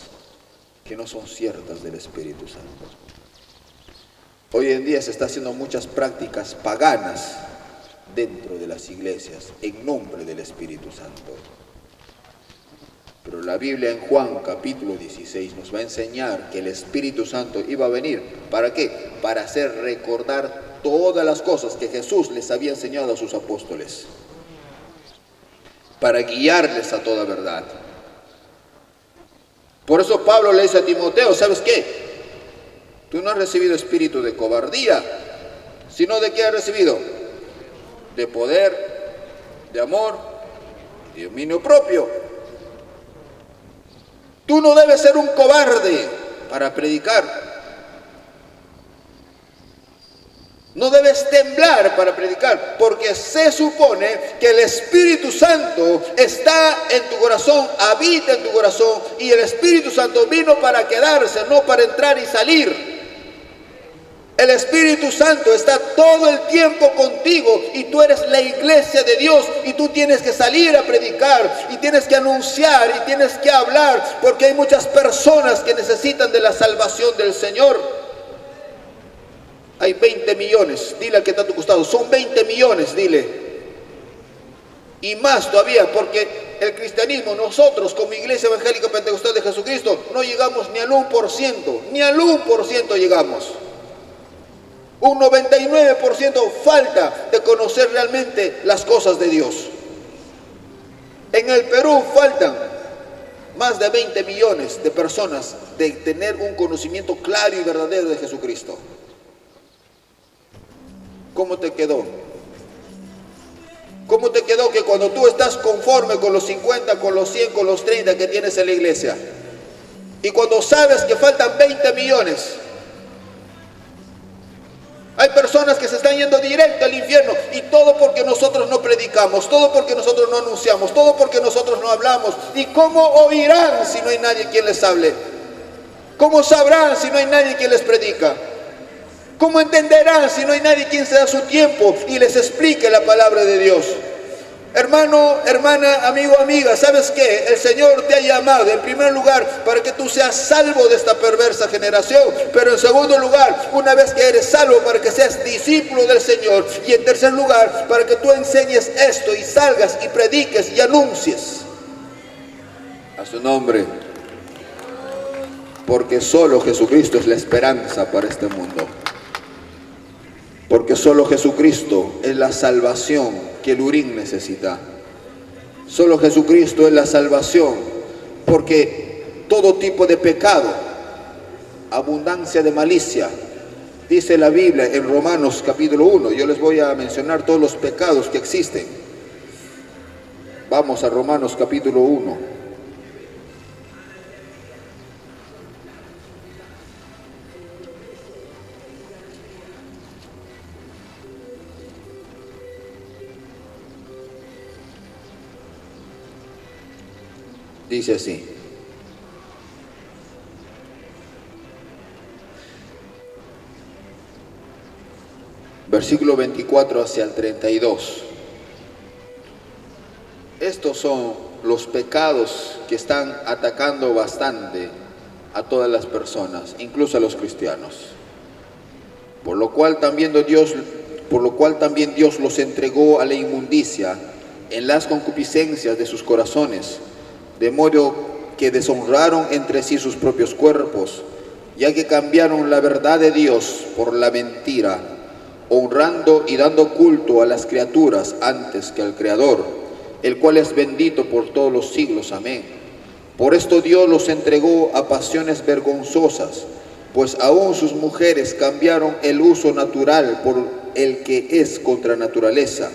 que no son ciertas del Espíritu Santo. Hoy en día se está haciendo muchas prácticas paganas dentro de las iglesias en nombre del Espíritu Santo. Pero la Biblia en Juan capítulo 16 nos va a enseñar que el Espíritu Santo iba a venir. ¿Para qué? Para hacer recordar todas las cosas que Jesús les había enseñado a sus apóstoles. Para guiarles a toda verdad. Por eso Pablo le dice a Timoteo, ¿sabes qué? Tú no has recibido espíritu de cobardía, sino ¿de qué has recibido? De poder, de amor y de dominio propio. Tú no debes ser un cobarde para predicar. No debes temblar para predicar, porque se supone que el Espíritu Santo está en tu corazón, habita en tu corazón, y el Espíritu Santo vino para quedarse, no para entrar y salir. El Espíritu Santo está todo el tiempo contigo y tú eres la iglesia de Dios y tú tienes que salir a predicar y tienes que anunciar y tienes que hablar, porque hay muchas personas que necesitan de la salvación del Señor. Hay 20 millones, dile al que está a tu costado, son 20 millones, dile. Y más todavía, porque el cristianismo, nosotros como Iglesia Evangélica Pentecostal de Jesucristo, no llegamos ni al 1%, ni al 1% llegamos. Un 99% falta de conocer realmente las cosas de Dios. En el Perú faltan más de 20 millones de personas de tener un conocimiento claro y verdadero de Jesucristo. ¿Cómo te quedó? ¿Cómo te quedó que cuando tú estás conforme con los 50, con los 100, con los 30 que tienes en la iglesia, y cuando sabes que faltan 20 millones, hay personas que se están yendo directo al infierno, y todo porque nosotros no predicamos, todo porque nosotros no anunciamos, todo porque nosotros no hablamos? ¿Y cómo oirán si no hay nadie quien les hable? ¿Cómo sabrán si no hay nadie quien les predica? ¿Cómo entenderán si no hay nadie quien se da su tiempo y les explique la palabra de Dios? Hermano, hermana, amigo, amiga, ¿sabes qué? El Señor te ha llamado en primer lugar para que tú seas salvo de esta perversa generación, pero en segundo lugar, una vez que eres salvo, para que seas discípulo del Señor, y en tercer lugar, para que tú enseñes esto y salgas y prediques y anuncies a su nombre, porque solo Jesucristo es la esperanza para este mundo. Porque solo Jesucristo es la salvación que el Urín necesita. Solo Jesucristo es la salvación, porque todo tipo de pecado, abundancia de malicia, dice la Biblia en Romanos capítulo 1. Yo les voy a mencionar todos los pecados que existen. Vamos a Romanos capítulo 1. Dice así: versículo 24 hacia el 32. Estos son los pecados que están atacando bastante a todas las personas, incluso a los cristianos. Por lo cual también Dios los entregó a la inmundicia en las concupiscencias de sus corazones, de modo que deshonraron entre sí sus propios cuerpos, ya que cambiaron la verdad de Dios por la mentira, honrando y dando culto a las criaturas antes que al Creador, el cual es bendito por todos los siglos. Amén. Por esto Dios los entregó a pasiones vergonzosas, pues aún sus mujeres cambiaron el uso natural por el que es contra naturaleza.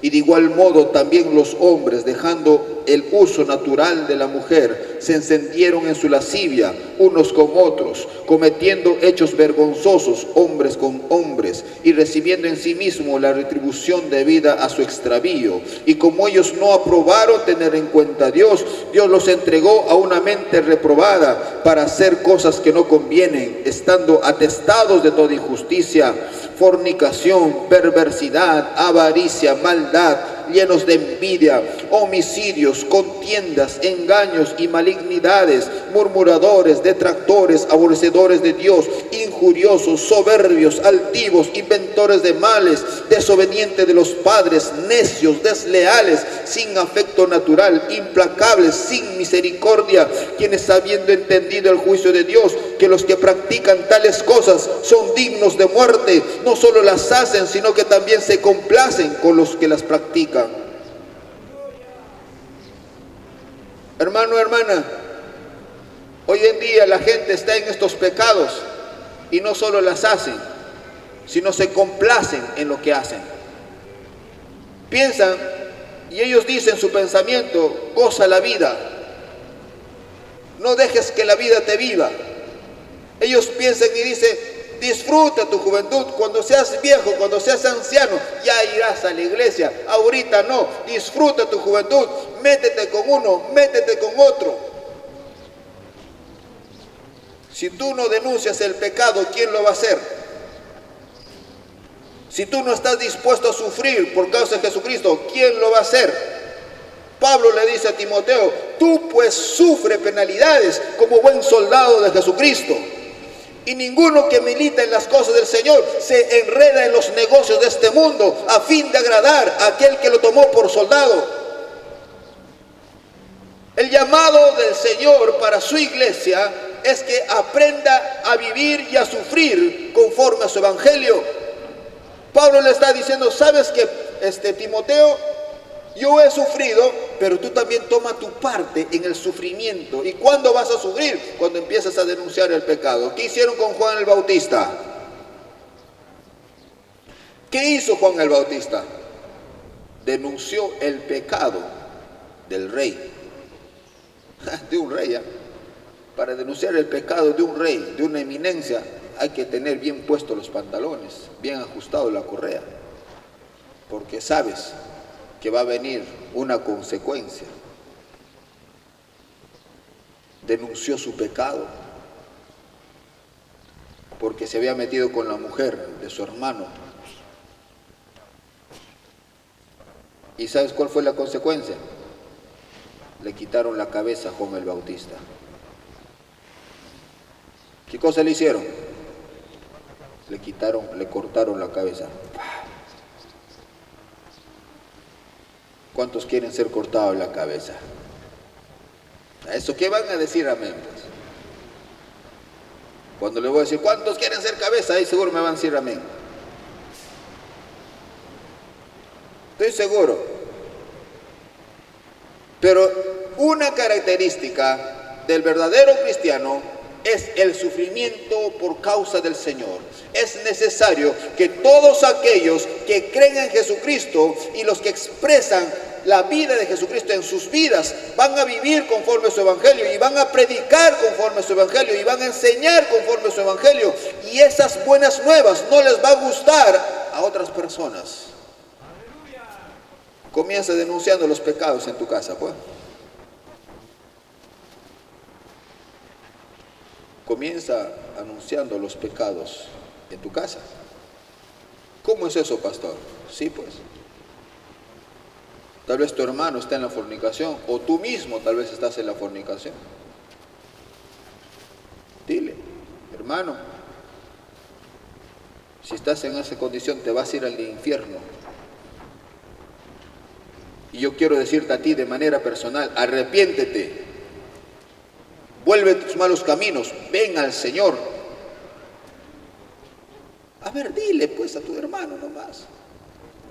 Y de igual modo también los hombres, dejando el uso natural de la mujer, se encendieron en su lascivia unos con otros, cometiendo hechos vergonzosos hombres con hombres, y recibiendo en sí mismo la retribución debida a su extravío. Y como ellos no aprobaron tener en cuenta a Dios, Dios los entregó a una mente reprobada para hacer cosas que no convienen, estando atestados de toda injusticia, fornicación, perversidad, avaricia, maldad, llenos de envidia, homicidios, contiendas, engaños y malignidades, murmuradores, detractores, aborrecedores de Dios, injuriosos, soberbios, altivos, inventores de males, desobedientes de los padres, necios, desleales, sin afecto natural, implacables, sin misericordia, quienes, habiendo entendido el juicio de Dios, que los que practican tales cosas son dignos de muerte, no solo las hacen, sino que también se complacen con los que las practican. Hermano, hermana, hoy en día la gente está en estos pecados y no solo las hacen, sino se complacen en lo que hacen. Piensan y ellos dicen su pensamiento: goza la vida, no dejes que la vida te viva. Ellos piensan y dicen: disfruta tu juventud, cuando seas viejo, cuando seas anciano, ya irás a la iglesia, ahorita no, disfruta tu juventud, métete con uno, métete con otro. Si tú no denuncias el pecado, ¿quién lo va a hacer? Si tú no estás dispuesto a sufrir por causa de Jesucristo, ¿quién lo va a hacer? Pablo le dice a Timoteo: tú pues sufre penalidades como buen soldado de Jesucristo. Y ninguno que milita en las cosas del Señor se enreda en los negocios de este mundo a fin de agradar a aquel que lo tomó por soldado. El llamado del Señor para su iglesia es que aprenda a vivir y a sufrir conforme a su evangelio. Pablo le está diciendo: sabes que Timoteo, yo he sufrido, pero tú también toma tu parte en el sufrimiento. ¿Y cuándo vas a sufrir? Cuando empiezas a denunciar el pecado. ¿Qué hicieron con Juan el Bautista? ¿Qué hizo Juan el Bautista? Denunció el pecado del rey. De un rey, ¿eh? Para denunciar el pecado de un rey, de una eminencia, hay que tener bien puestos los pantalones, bien ajustado la correa, porque sabes que va a venir una consecuencia. Denunció su pecado porque se había metido con la mujer de su hermano. ¿Y sabes cuál fue la consecuencia? Le quitaron la cabeza a Juan el Bautista. ¿Qué cosa le hicieron? Le cortaron la cabeza. ¿Cuántos quieren ser cortados la cabeza? ¿A eso qué van a decir amén? Pues? Cuando le voy a decir, ¿cuántos quieren ser cabeza? Ahí seguro me van a decir amén. Estoy seguro. Pero una característica del verdadero cristiano es el sufrimiento por causa del Señor. Es necesario que todos aquellos que creen en Jesucristo y los que expresan la vida de Jesucristo en sus vidas van a vivir conforme a su evangelio y van a predicar conforme a su evangelio y van a enseñar conforme a su evangelio, y esas buenas nuevas no les va a gustar a otras personas. Comienza denunciando los pecados en tu casa, pues. Comienza anunciando los pecados en tu casa. ¿Cómo es eso, pastor? Sí, pues. Tal vez tu hermano está en la fornicación, o tú mismo tal vez estás en la fornicación. Dile, hermano, si estás en esa condición te vas a ir al infierno. Y yo quiero decirte a ti de manera personal, arrepiéntete. Vuelve tus malos caminos, ven al Señor. A ver, dile pues a tu hermano nomás.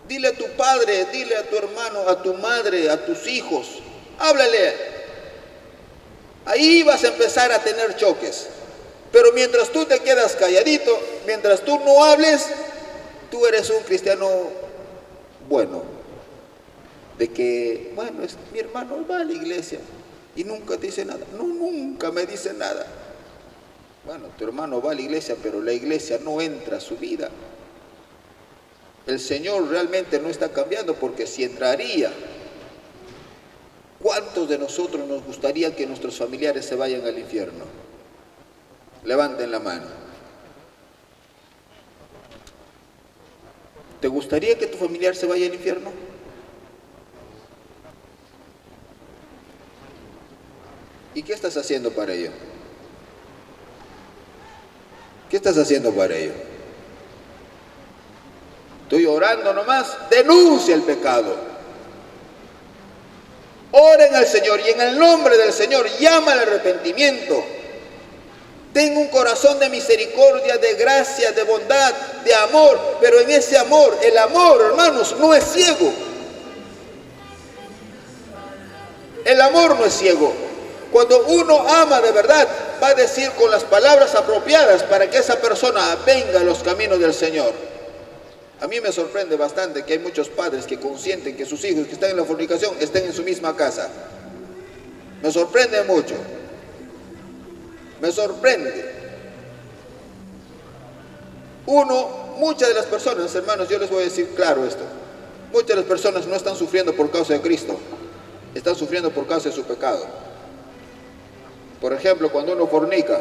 Dile a tu padre, dile a tu hermano, a tu madre, a tus hijos. Háblale. Ahí vas a empezar a tener choques. Pero mientras tú te quedas calladito, mientras tú no hables, tú eres un cristiano bueno. De que, bueno, mi hermano va a la iglesia y nunca te dice nada. No, nunca me dice nada. Bueno, tu hermano va a la iglesia, pero la iglesia no entra a su vida. El Señor realmente no está cambiando, porque si entraría, ¿cuántos de nosotros nos gustaría que nuestros familiares se vayan al infierno? Levanten la mano. ¿Te gustaría que tu familiar se vaya al infierno? ¿Y qué estás haciendo para ello? ¿Qué estás haciendo para ello? Estoy orando nomás. Denuncia el pecado. Oren al Señor y en el nombre del Señor llama al arrepentimiento. Ten un corazón de misericordia, de gracia, de bondad, de amor. Pero en ese amor, el amor, hermanos, no es ciego. El amor no es ciego. Cuando uno ama de verdad, va a decir con las palabras apropiadas para que esa persona venga a los caminos del Señor. A mí me sorprende bastante que hay muchos padres que consienten que sus hijos que están en la fornicación estén en su misma casa. Me sorprende mucho. Me sorprende. Muchas de las personas, hermanos, yo les voy a decir claro esto. Muchas de las personas no están sufriendo por causa de Cristo. Están sufriendo por causa de su pecado. Por ejemplo, cuando uno fornica,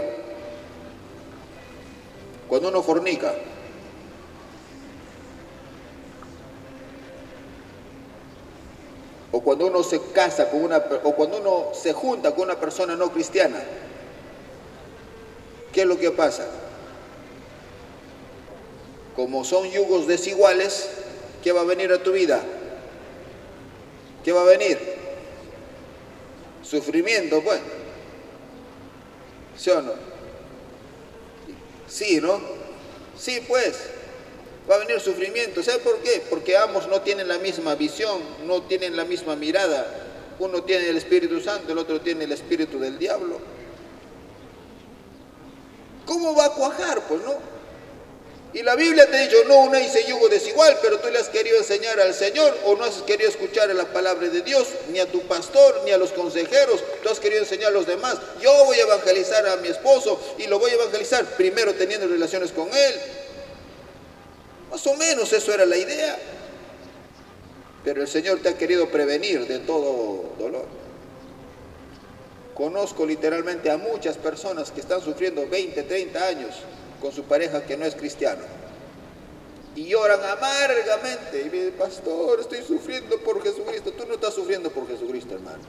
o cuando uno se casa o cuando uno se junta con una persona no cristiana, ¿qué es lo que pasa? Como son yugos desiguales, ¿qué va a venir a tu vida? ¿Qué va a venir? Sufrimiento, pues. ¿Sí o no? Sí, ¿no? Sí, pues. Va a venir sufrimiento. ¿Sabe por qué? Porque ambos no tienen la misma visión, no tienen la misma mirada. Uno tiene el Espíritu Santo, el otro tiene el espíritu del diablo. ¿Cómo va a cuajar? Pues no. Y la Biblia te ha dicho, no unáis yugo desigual, pero tú le has querido enseñar al Señor, o no has querido escuchar la palabra de Dios, ni a tu pastor, ni a los consejeros. Tú has querido enseñar a los demás. Yo voy a evangelizar a mi esposo y lo voy a evangelizar primero teniendo relaciones con él. Más o menos eso era la idea. Pero el Señor te ha querido prevenir de todo dolor. Conozco literalmente a muchas personas que están sufriendo 20, 30 años con su pareja que no es cristiano. y lloran amargamente. Y me dicen, pastor, estoy sufriendo por Jesucristo. Tú no estás sufriendo por Jesucristo, hermano.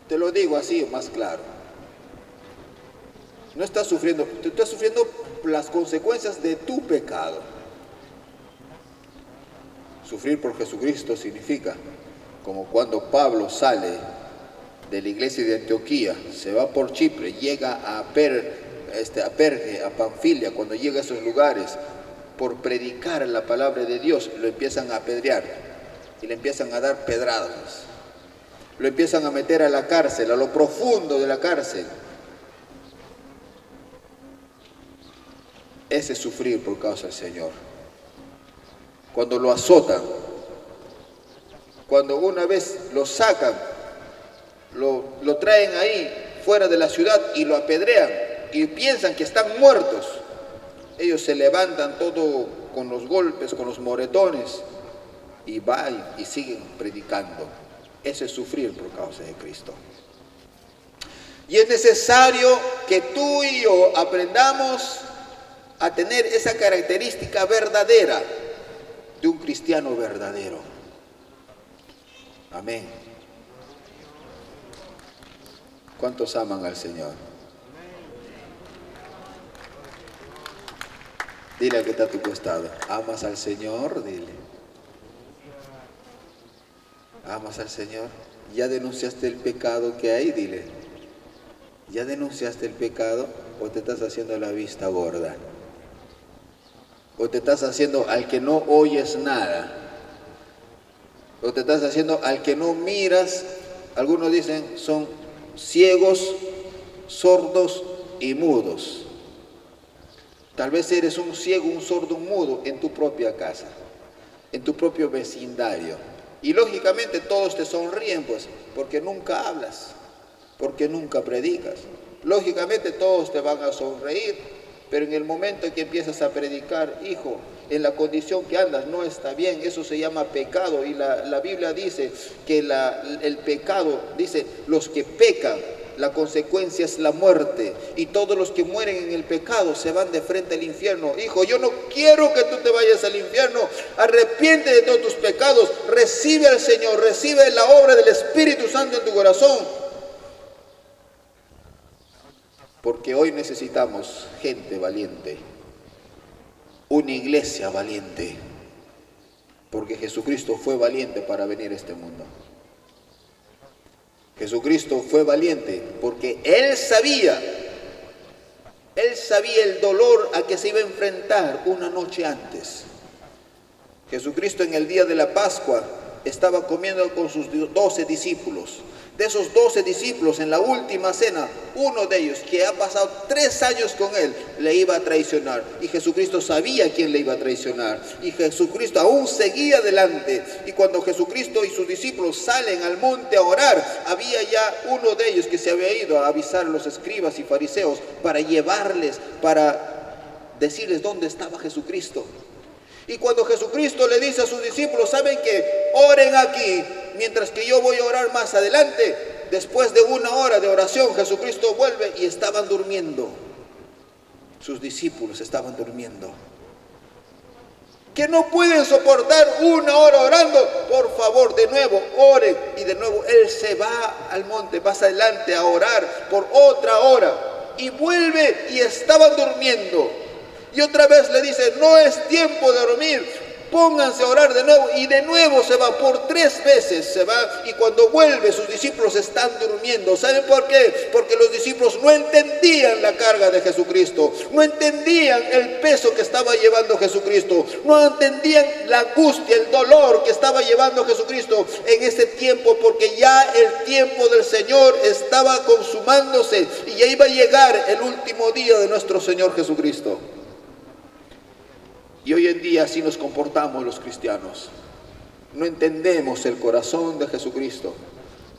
Te lo digo así, más claro. No estás sufriendo, tú estás sufriendo las consecuencias de tu pecado. Sufrir por Jesucristo significa, como cuando Pablo sale de la iglesia de Antioquía, se va por Chipre, llega a Perge, a Panfilia. Cuando llega a esos lugares, por predicar la palabra de Dios, lo empiezan a apedrear y le empiezan a dar pedradas. Lo empiezan a meter a la cárcel, a lo profundo de la cárcel. Ese es sufrir por causa del Señor. Cuando lo azotan, cuando una vez lo sacan, lo traen ahí fuera de la ciudad y lo apedrean y piensan que están muertos, ellos se levantan todo con los golpes, con los moretones, y van y siguen predicando. Eso es sufrir por causa de Cristo. Y es necesario que tú y yo aprendamos a tener esa característica verdadera de un cristiano verdadero. Amén. ¿Cuántos aman al Señor? Dile al que está a tu costado, ¿amas al Señor? Dile. ¿Amas al Señor? ¿Ya denunciaste el pecado que hay? Dile. ¿Ya denunciaste el pecado o te estás haciendo la vista gorda? ¿O te estás haciendo al que no oyes nada? ¿O te estás haciendo al que no miras? Algunos dicen son ciegos, sordos y mudos. Tal vez eres un ciego, un sordo, un mudo en tu propia casa, en tu propio vecindario. Y lógicamente todos te sonríen, pues, porque nunca hablas, porque nunca predicas. Lógicamente todos te van a sonreír, pero en el momento en que empiezas a predicar, hijo, en la condición que andas no está bien, eso se llama pecado. Y la Biblia dice que el pecado, dice, los que pecan, la consecuencia es la muerte. Y todos los que mueren en el pecado se van de frente al infierno. Hijo, yo no quiero que tú te vayas al infierno. Arrepiente de todos tus pecados. Recibe al Señor, recibe la obra del Espíritu Santo en tu corazón. Porque hoy necesitamos gente valiente, una iglesia valiente, porque Jesucristo fue valiente para venir a este mundo. Jesucristo fue valiente porque Él sabía el dolor a que se iba a enfrentar una noche antes. Jesucristo en el día de la Pascua estaba comiendo con sus 12 discípulos. De esos 12 discípulos, en la última cena, uno de ellos, que ha pasado 3 años con Él, le iba a traicionar. Y Jesucristo sabía quién le iba a traicionar. Y Jesucristo aún seguía adelante. Y cuando Jesucristo y sus discípulos salen al monte a orar, había ya uno de ellos que se había ido a avisar a los escribas y fariseos para llevarles, para decirles dónde estaba Jesucristo. Y cuando Jesucristo le dice a sus discípulos, ¿saben qué? Oren aquí, mientras que yo voy a orar más adelante. Después de 1 hora de oración, Jesucristo vuelve y estaban durmiendo. Sus discípulos estaban durmiendo. Que no pueden soportar 1 hora orando, por favor, de nuevo, oren. Y de nuevo, Él se va al monte, más adelante a orar por otra hora. Y vuelve y estaban durmiendo. Y otra vez le dice, no es tiempo de dormir, pónganse a orar de nuevo. Y de nuevo se va, por 3 veces se va. Y cuando vuelve, sus discípulos están durmiendo. ¿Saben por qué? Porque los discípulos no entendían la carga de Jesucristo. No entendían el peso que estaba llevando Jesucristo. No entendían la angustia, el dolor que estaba llevando Jesucristo en ese tiempo. Porque ya el tiempo del Señor estaba consumándose. Y ya iba a llegar el último día de nuestro Señor Jesucristo. Y hoy en día así nos comportamos los cristianos. No entendemos el corazón de Jesucristo.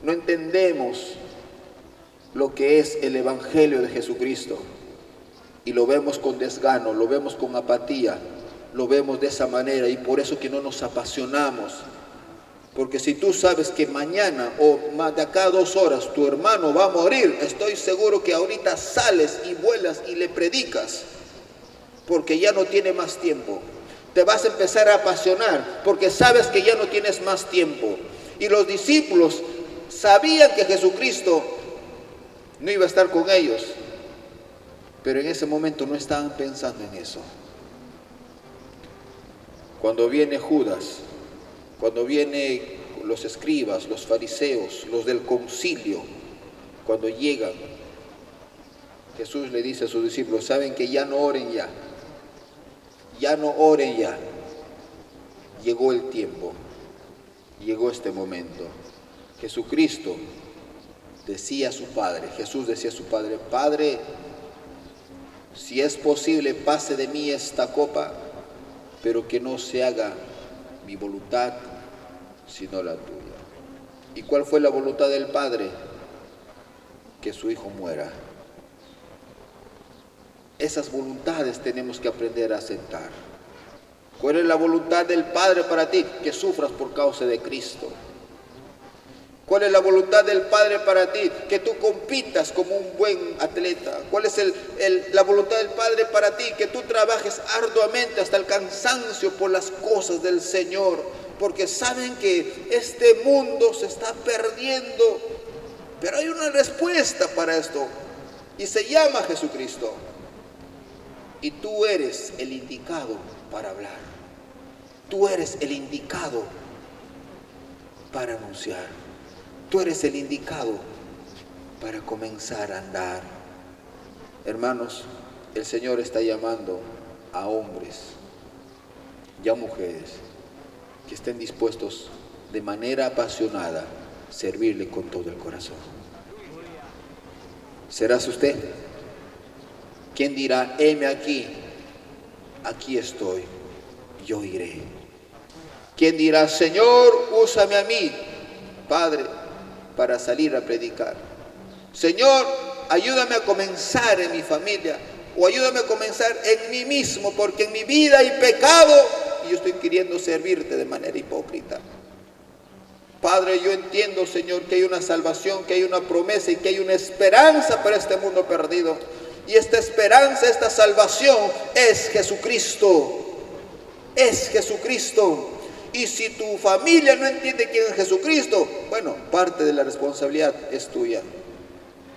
No entendemos lo que es el Evangelio de Jesucristo. Y lo vemos con desgano, lo vemos con apatía, lo vemos de esa manera. Y por eso que no nos apasionamos. Porque si tú sabes que mañana o de acá a 2 horas tu hermano va a morir, estoy seguro que ahorita sales y vuelas y le predicas. porque ya no tiene más tiempo. Te vas a empezar a apasionar porque sabes que ya no tienes más tiempo. Y los discípulos sabían que Jesucristo no iba a estar con ellos, pero en ese momento no estaban pensando en eso. Cuando viene Judas, cuando vienen los escribas, los fariseos, los del concilio, cuando llegan, Jesús le dice a sus discípulos, saben que ya no oren ya, ya no oren ya. Llegó el tiempo, llegó este momento. Jesucristo decía a su Padre, Jesús decía a su Padre, Padre, si es posible, pase de mí esta copa, pero que no se haga mi voluntad, sino la tuya. ¿Y cuál fue la voluntad del Padre? Que su Hijo muera. Esas voluntades tenemos que aprender a aceptar. ¿Cuál es la voluntad del Padre para ti? Que sufras por causa de Cristo. ¿Cuál es la voluntad del Padre para ti? Que tú compitas como un buen atleta. ¿Cuál es la voluntad del Padre para ti? Que tú trabajes arduamente hasta el cansancio por las cosas del Señor. Porque saben que este mundo se está perdiendo. Pero hay una respuesta para esto. Y se llama Jesucristo. Y tú eres el indicado para hablar. Tú eres el indicado para anunciar. Tú eres el indicado para comenzar a andar. Hermanos, el Señor está llamando a hombres y a mujeres que estén dispuestos de manera apasionada a servirle con todo el corazón. ¿Serás usted? ¿Quién dirá, heme aquí? Aquí estoy, yo iré. ¿Quién dirá, Señor, úsame a mí, Padre, para salir a predicar? Señor, ayúdame a comenzar en mi familia, o ayúdame a comenzar en mí mismo, porque en mi vida hay pecado y yo estoy queriendo servirte de manera hipócrita. Padre, yo entiendo, Señor, que hay una salvación, que hay una promesa y que hay una esperanza para este mundo perdido. Y esta esperanza, esta salvación es Jesucristo. Es Jesucristo. Y si tu familia no entiende quién es Jesucristo, bueno, parte de la responsabilidad es tuya.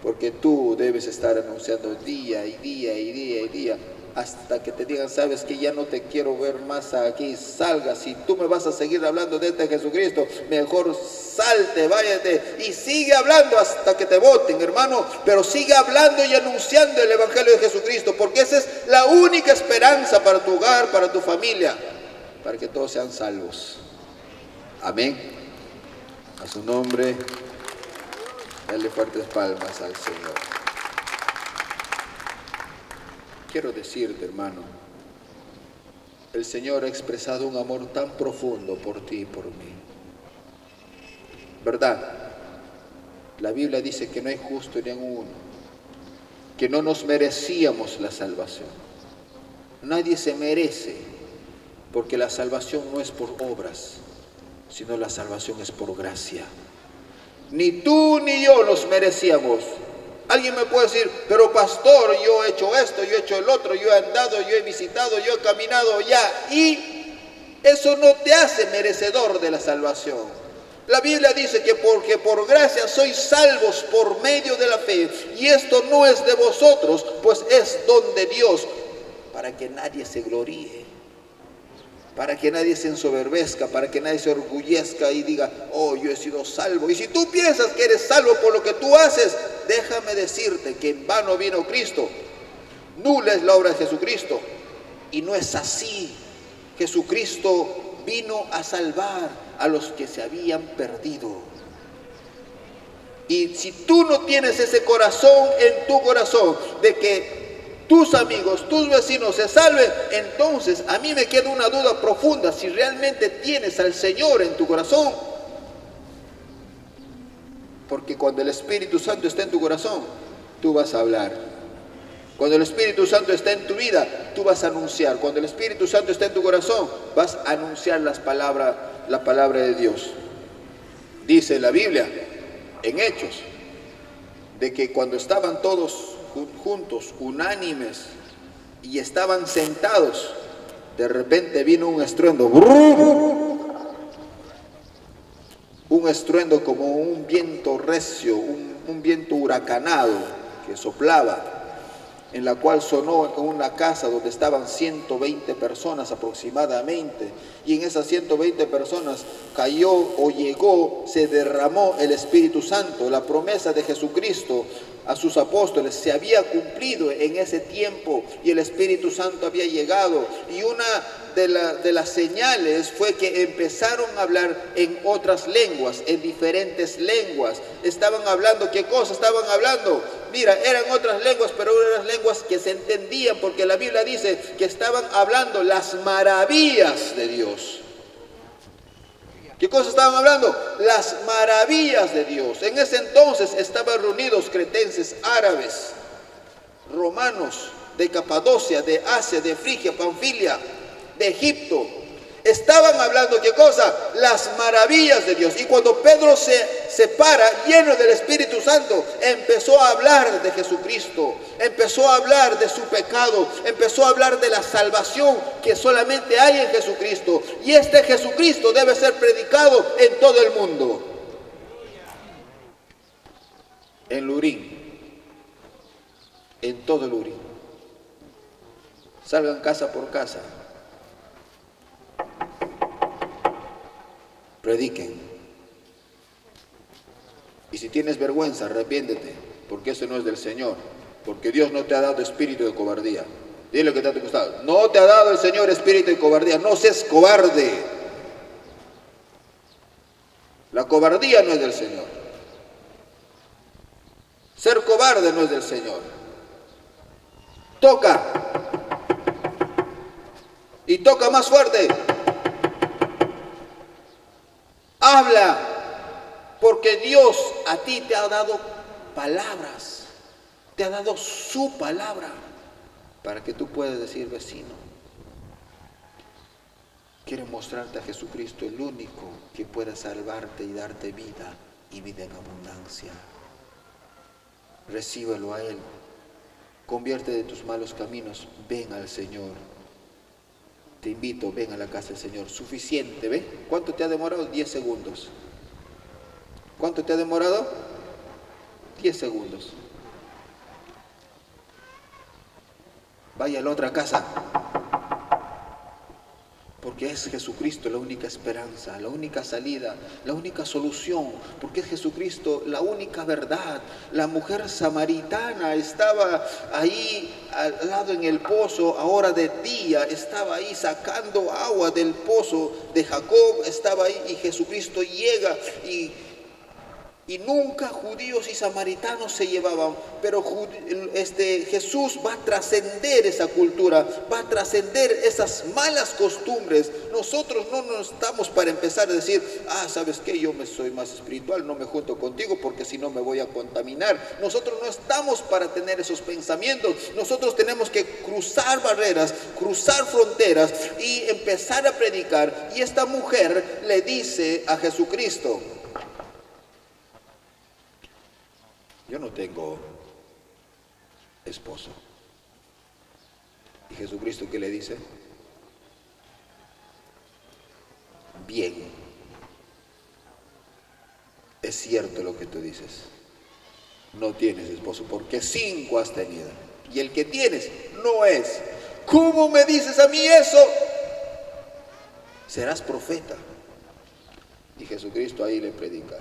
Porque tú debes estar anunciando día y día y día y día, hasta que te digan, sabes que ya no te quiero ver más aquí, salga. Si tú me vas a seguir hablando de este Jesucristo, mejor salte, váyate y sigue hablando hasta que te voten, hermano. Pero sigue hablando y anunciando el Evangelio de Jesucristo, porque esa es la única esperanza para tu hogar, para tu familia, para que todos sean salvos. Amén. A su nombre, dale fuertes palmas al Señor. Quiero decirte, hermano, el Señor ha expresado un amor tan profundo por ti y por mí. ¿Verdad? La Biblia dice que no hay justo ni en uno, que no nos merecíamos la salvación. Nadie se merece, porque la salvación no es por obras, sino la salvación es por gracia. Ni tú ni yo nos merecíamos. Alguien me puede decir, pero pastor, yo he hecho esto, yo he hecho el otro, yo he andado, yo he visitado, yo he caminado ya. Y eso no te hace merecedor de la salvación. La Biblia dice que porque por gracia sois salvos por medio de la fe. Y esto no es de vosotros, pues es don de Dios, para que nadie se gloríe, para que nadie se ensoberbezca, para que nadie se orgullezca y diga, oh, yo he sido salvo. Y si tú piensas que eres salvo por lo que tú haces, déjame decirte que en vano vino Cristo. Nula es la obra de Jesucristo. Y no es así. Jesucristo vino a salvar a los que se habían perdido. Y si tú no tienes ese corazón en tu corazón de que tus amigos, tus vecinos se salven, entonces a mí me queda una duda profunda si realmente tienes al Señor en tu corazón. Porque cuando el Espíritu Santo está en tu corazón, tú vas a hablar. Cuando el Espíritu Santo está en tu vida, tú vas a anunciar. Cuando el Espíritu Santo está en tu corazón, vas a anunciar la palabra de Dios. Dice la Biblia, en Hechos, de que cuando estaban todos juntos, unánimes, y estaban sentados. De repente vino un estruendo, ¡brum! Un estruendo como un viento recio, un viento huracanado que soplaba, en la cual sonó en una casa donde estaban 120 personas aproximadamente, y en esas 120 personas cayó o llegó, se derramó el Espíritu Santo. La promesa de Jesucristo a sus apóstoles se había cumplido en ese tiempo y el Espíritu Santo había llegado, y una de las señales fue que empezaron a hablar en otras lenguas, en diferentes lenguas. Estaban hablando, ¿qué cosa estaban hablando? Mira, eran otras lenguas, pero eran lenguas que se entendían, porque la Biblia dice que estaban hablando las maravillas de Dios. ¿Qué cosa estaban hablando? Las maravillas de Dios. En ese entonces estaban reunidos cretenses, árabes, romanos, de Capadocia, de Asia, de Frigia, Panfilia, de Egipto. Estaban hablando, ¿qué cosa? Las maravillas de Dios. Y cuando Pedro se para, lleno del Espíritu Santo, empezó a hablar de Jesucristo, empezó a hablar de su pecado, empezó a hablar de la salvación que solamente hay en Jesucristo. Y este Jesucristo debe ser predicado en todo el mundo. En Lurín, en todo Lurín. Salgan casa por casa. Prediquen. Y si tienes vergüenza, arrepiéntete, porque eso no es del Señor, porque Dios no te ha dado espíritu de cobardía. Dile que te ha costado. No te ha dado el Señor espíritu de cobardía. No seas cobarde. La cobardía no es del Señor. Ser cobarde no es del Señor. Toca. Y toca más fuerte. Habla, porque Dios a ti te ha dado palabras, te ha dado su palabra, para que tú puedas decir, vecino, quiero mostrarte a Jesucristo, el único que pueda salvarte y darte vida, y vida en abundancia. Recíbelo a Él, convierte de tus malos caminos, ven al Señor. Te invito, ven a la casa del Señor. Suficiente, ¿ve? ¿Cuánto te ha demorado? 10 segundos. ¿Cuánto te ha demorado? 10 segundos. Vaya a la otra casa. Porque es Jesucristo la única esperanza, la única salida, la única solución. Porque es Jesucristo la única verdad. La mujer samaritana estaba ahí al lado en el pozo, a hora de día, estaba ahí sacando agua del pozo de Jacob, estaba ahí, y Jesucristo llega y nunca judíos y samaritanos se llevaban, pero Jesús va a trascender esa cultura, va a trascender esas malas costumbres. Nosotros no estamos para empezar a decir, ¿sabes qué? Yo soy más espiritual, no me junto contigo porque si no me voy a contaminar. Nosotros no estamos para tener esos pensamientos. Nosotros tenemos que cruzar barreras, cruzar fronteras y empezar a predicar. Y esta mujer le dice a Jesucristo, yo no tengo esposo. ¿Y Jesucristo qué le dice? Bien, es cierto lo que tú dices. No tienes esposo, porque 5 has tenido. Y el que tienes no es. ¿Cómo me dices a mí eso? Serás profeta. Y Jesucristo ahí le predica.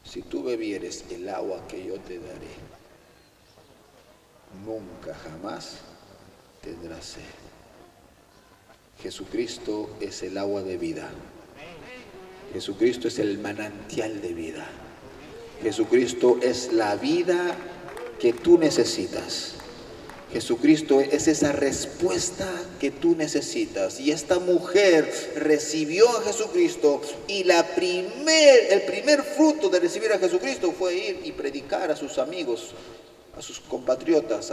Si tú bebieres el agua que yo te daré, nunca jamás tendrás sed. Jesucristo es el agua de vida. Jesucristo es el manantial de vida. Jesucristo es la vida que tú necesitas. Jesucristo es esa respuesta que tú necesitas. Y esta mujer recibió a Jesucristo, y el primer fruto de recibir a Jesucristo fue ir y predicar a sus amigos, a sus compatriotas,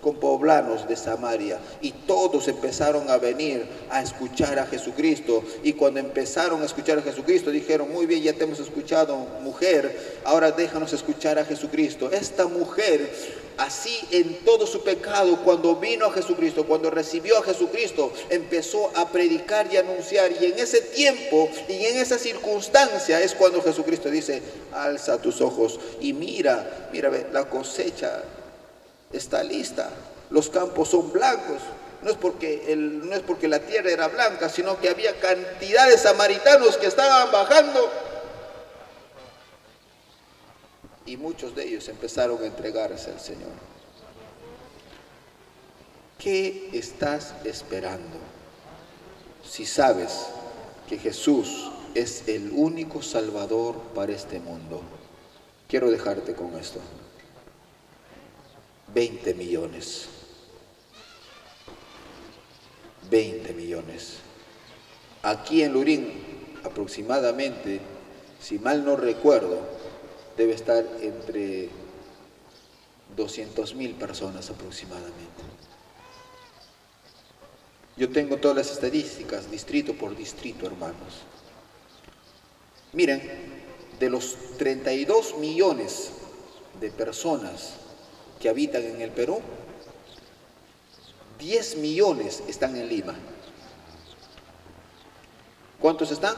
con poblanos de Samaria, y todos empezaron a venir a escuchar a Jesucristo. Y cuando empezaron a escuchar a Jesucristo, dijeron: muy bien, ya te hemos escuchado, mujer, ahora déjanos escuchar a Jesucristo. Esta mujer, así en todo su pecado, cuando vino a Jesucristo, cuando recibió a Jesucristo, empezó a predicar y anunciar. Y en ese tiempo y en esa circunstancia es cuando Jesucristo dice: alza tus ojos y mira, ve, la cosecha está lista, los campos son blancos. No es porque la tierra era blanca, sino que había cantidad de samaritanos que estaban bajando, y muchos de ellos empezaron a entregarse al Señor. ¿Qué estás esperando? Si sabes que Jesús es el único Salvador para este mundo. Quiero dejarte con esto: 20 millones. 20 millones. Aquí en Lurín, aproximadamente, si mal no recuerdo, debe estar entre 200.000 personas aproximadamente. Yo tengo todas las estadísticas, distrito por distrito, hermanos. Miren, de los 32 millones de personas que habitan en el Perú, 10 millones están en Lima. ¿Cuántos están?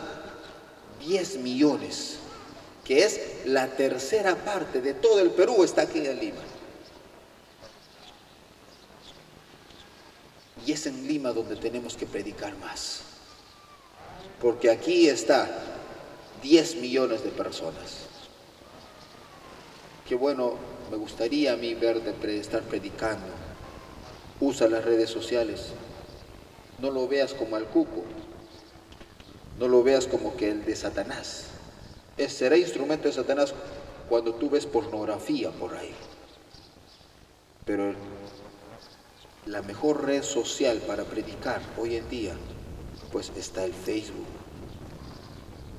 10 millones, que es la tercera parte de todo el Perú, está aquí en Lima. Y es en Lima donde tenemos que predicar más, porque aquí está 10 millones de personas. Qué bueno, me gustaría a mí verte estar predicando. Usa las redes sociales. No lo veas como al cuco, no lo veas como que el de Satanás. Será instrumento de Satanás cuando tú ves pornografía por ahí. Pero la mejor red social para predicar hoy en día, pues está el Facebook,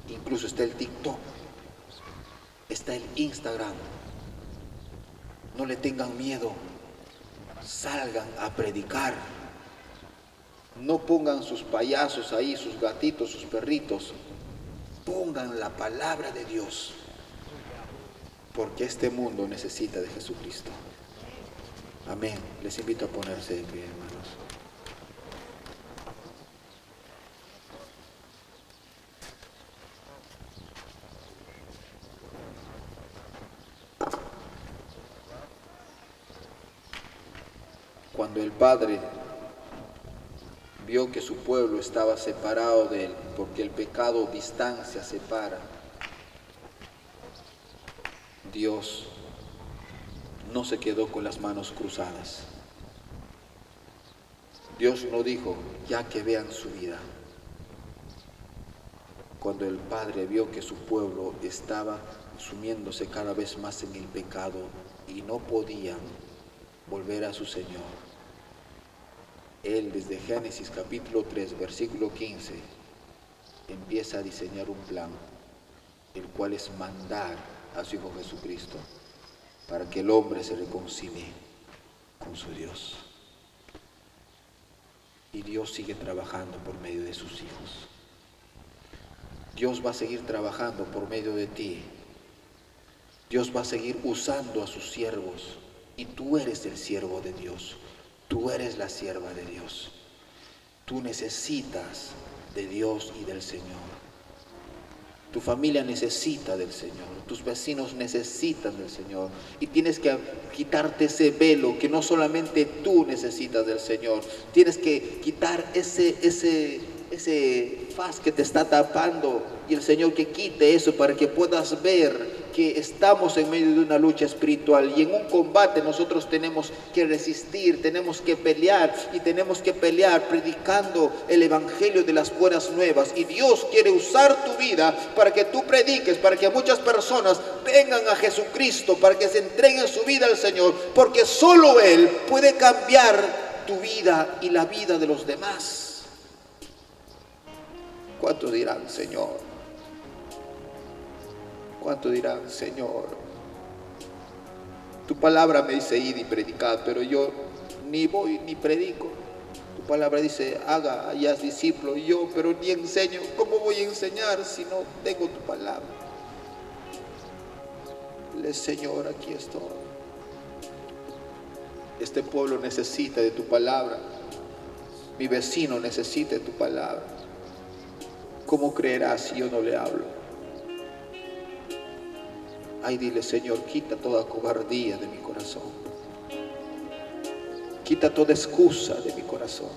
incluso está el TikTok, está el Instagram. No le tengan miedo, salgan a predicar. No pongan sus payasos ahí, sus gatitos, sus perritos. Pongan la palabra de Dios, porque este mundo necesita de Jesucristo. Amén. Les invito a ponerse de pie, hermanos. Cuando el Padre vio que su pueblo estaba separado de él, porque el pecado distancia, separa, Dios no se quedó con las manos cruzadas. Dios no dijo: ya que vean su vida. Cuando el Padre vio que su pueblo estaba sumiéndose cada vez más en el pecado y no podían volver a su Señor, Él desde Génesis capítulo 3, versículo 15, empieza a diseñar un plan, el cual es mandar a su Hijo Jesucristo para que el hombre se reconcilie con su Dios. Y Dios sigue trabajando por medio de sus hijos. Dios va a seguir trabajando por medio de ti. Dios va a seguir usando a sus siervos. Y tú eres el siervo de Dios. Tú eres la sierva de Dios. Tú necesitas de Dios y del Señor. Tu familia necesita del Señor, tus vecinos necesitan del Señor, y tienes que quitarte ese velo que no solamente tú necesitas del Señor. Tienes que quitar ese faz que te está tapando, y el Señor que quite eso para que puedas ver que estamos en medio de una lucha espiritual, y en un combate nosotros tenemos que resistir, tenemos que pelear, y tenemos que pelear predicando el evangelio de las buenas nuevas. Y Dios quiere usar tu vida para que tú prediques, para que muchas personas vengan a Jesucristo, para que se entreguen su vida al Señor, porque solo Él puede cambiar tu vida y la vida de los demás. ¿Cuántos dirán: Señor? ¿Cuántos dirán: Señor, tu palabra me dice ir y predicar, pero yo ni voy ni predico. Tu palabra dice, haga, hayas discípulo. Y yo, pero ni enseño. ¿Cómo voy a enseñar si no tengo tu palabra? Señor, aquí estoy. Este pueblo necesita de tu palabra. Mi vecino necesita de tu palabra. ¿Cómo creerá si yo no le hablo? Ay, dile, Señor, quita toda cobardía de mi corazón. Quita toda excusa de mi corazón.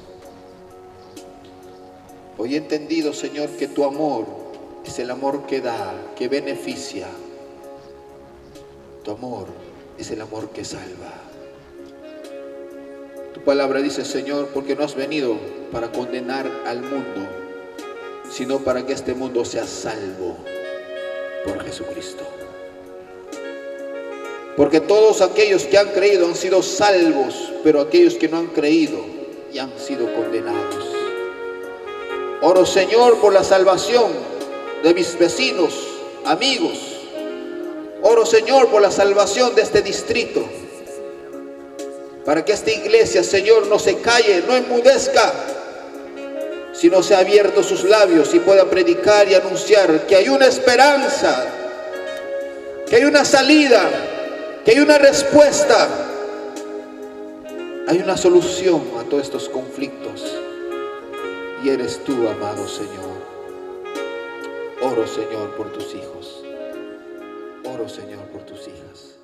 Hoy he entendido, Señor, que tu amor es el amor que da, que beneficia. Tu amor es el amor que salva. Tu palabra dice, Señor, porque no has venido para condenar al mundo, sino para que este mundo sea salvo por Jesucristo. Porque todos aquellos que han creído han sido salvos, pero aquellos que no han creído y han sido condenados. Oro, Señor, por la salvación de mis vecinos, amigos. Oro, Señor, por la salvación de este distrito. Para que esta iglesia, Señor, no se calle, no enmudezca, sino se ha abierto sus labios y pueda predicar y anunciar que hay una esperanza, que hay una salida, que hay una respuesta, hay una solución a todos estos conflictos. Y eres tú, amado Señor. Oro, Señor, por tus hijos. Oro, Señor, por tus hijas.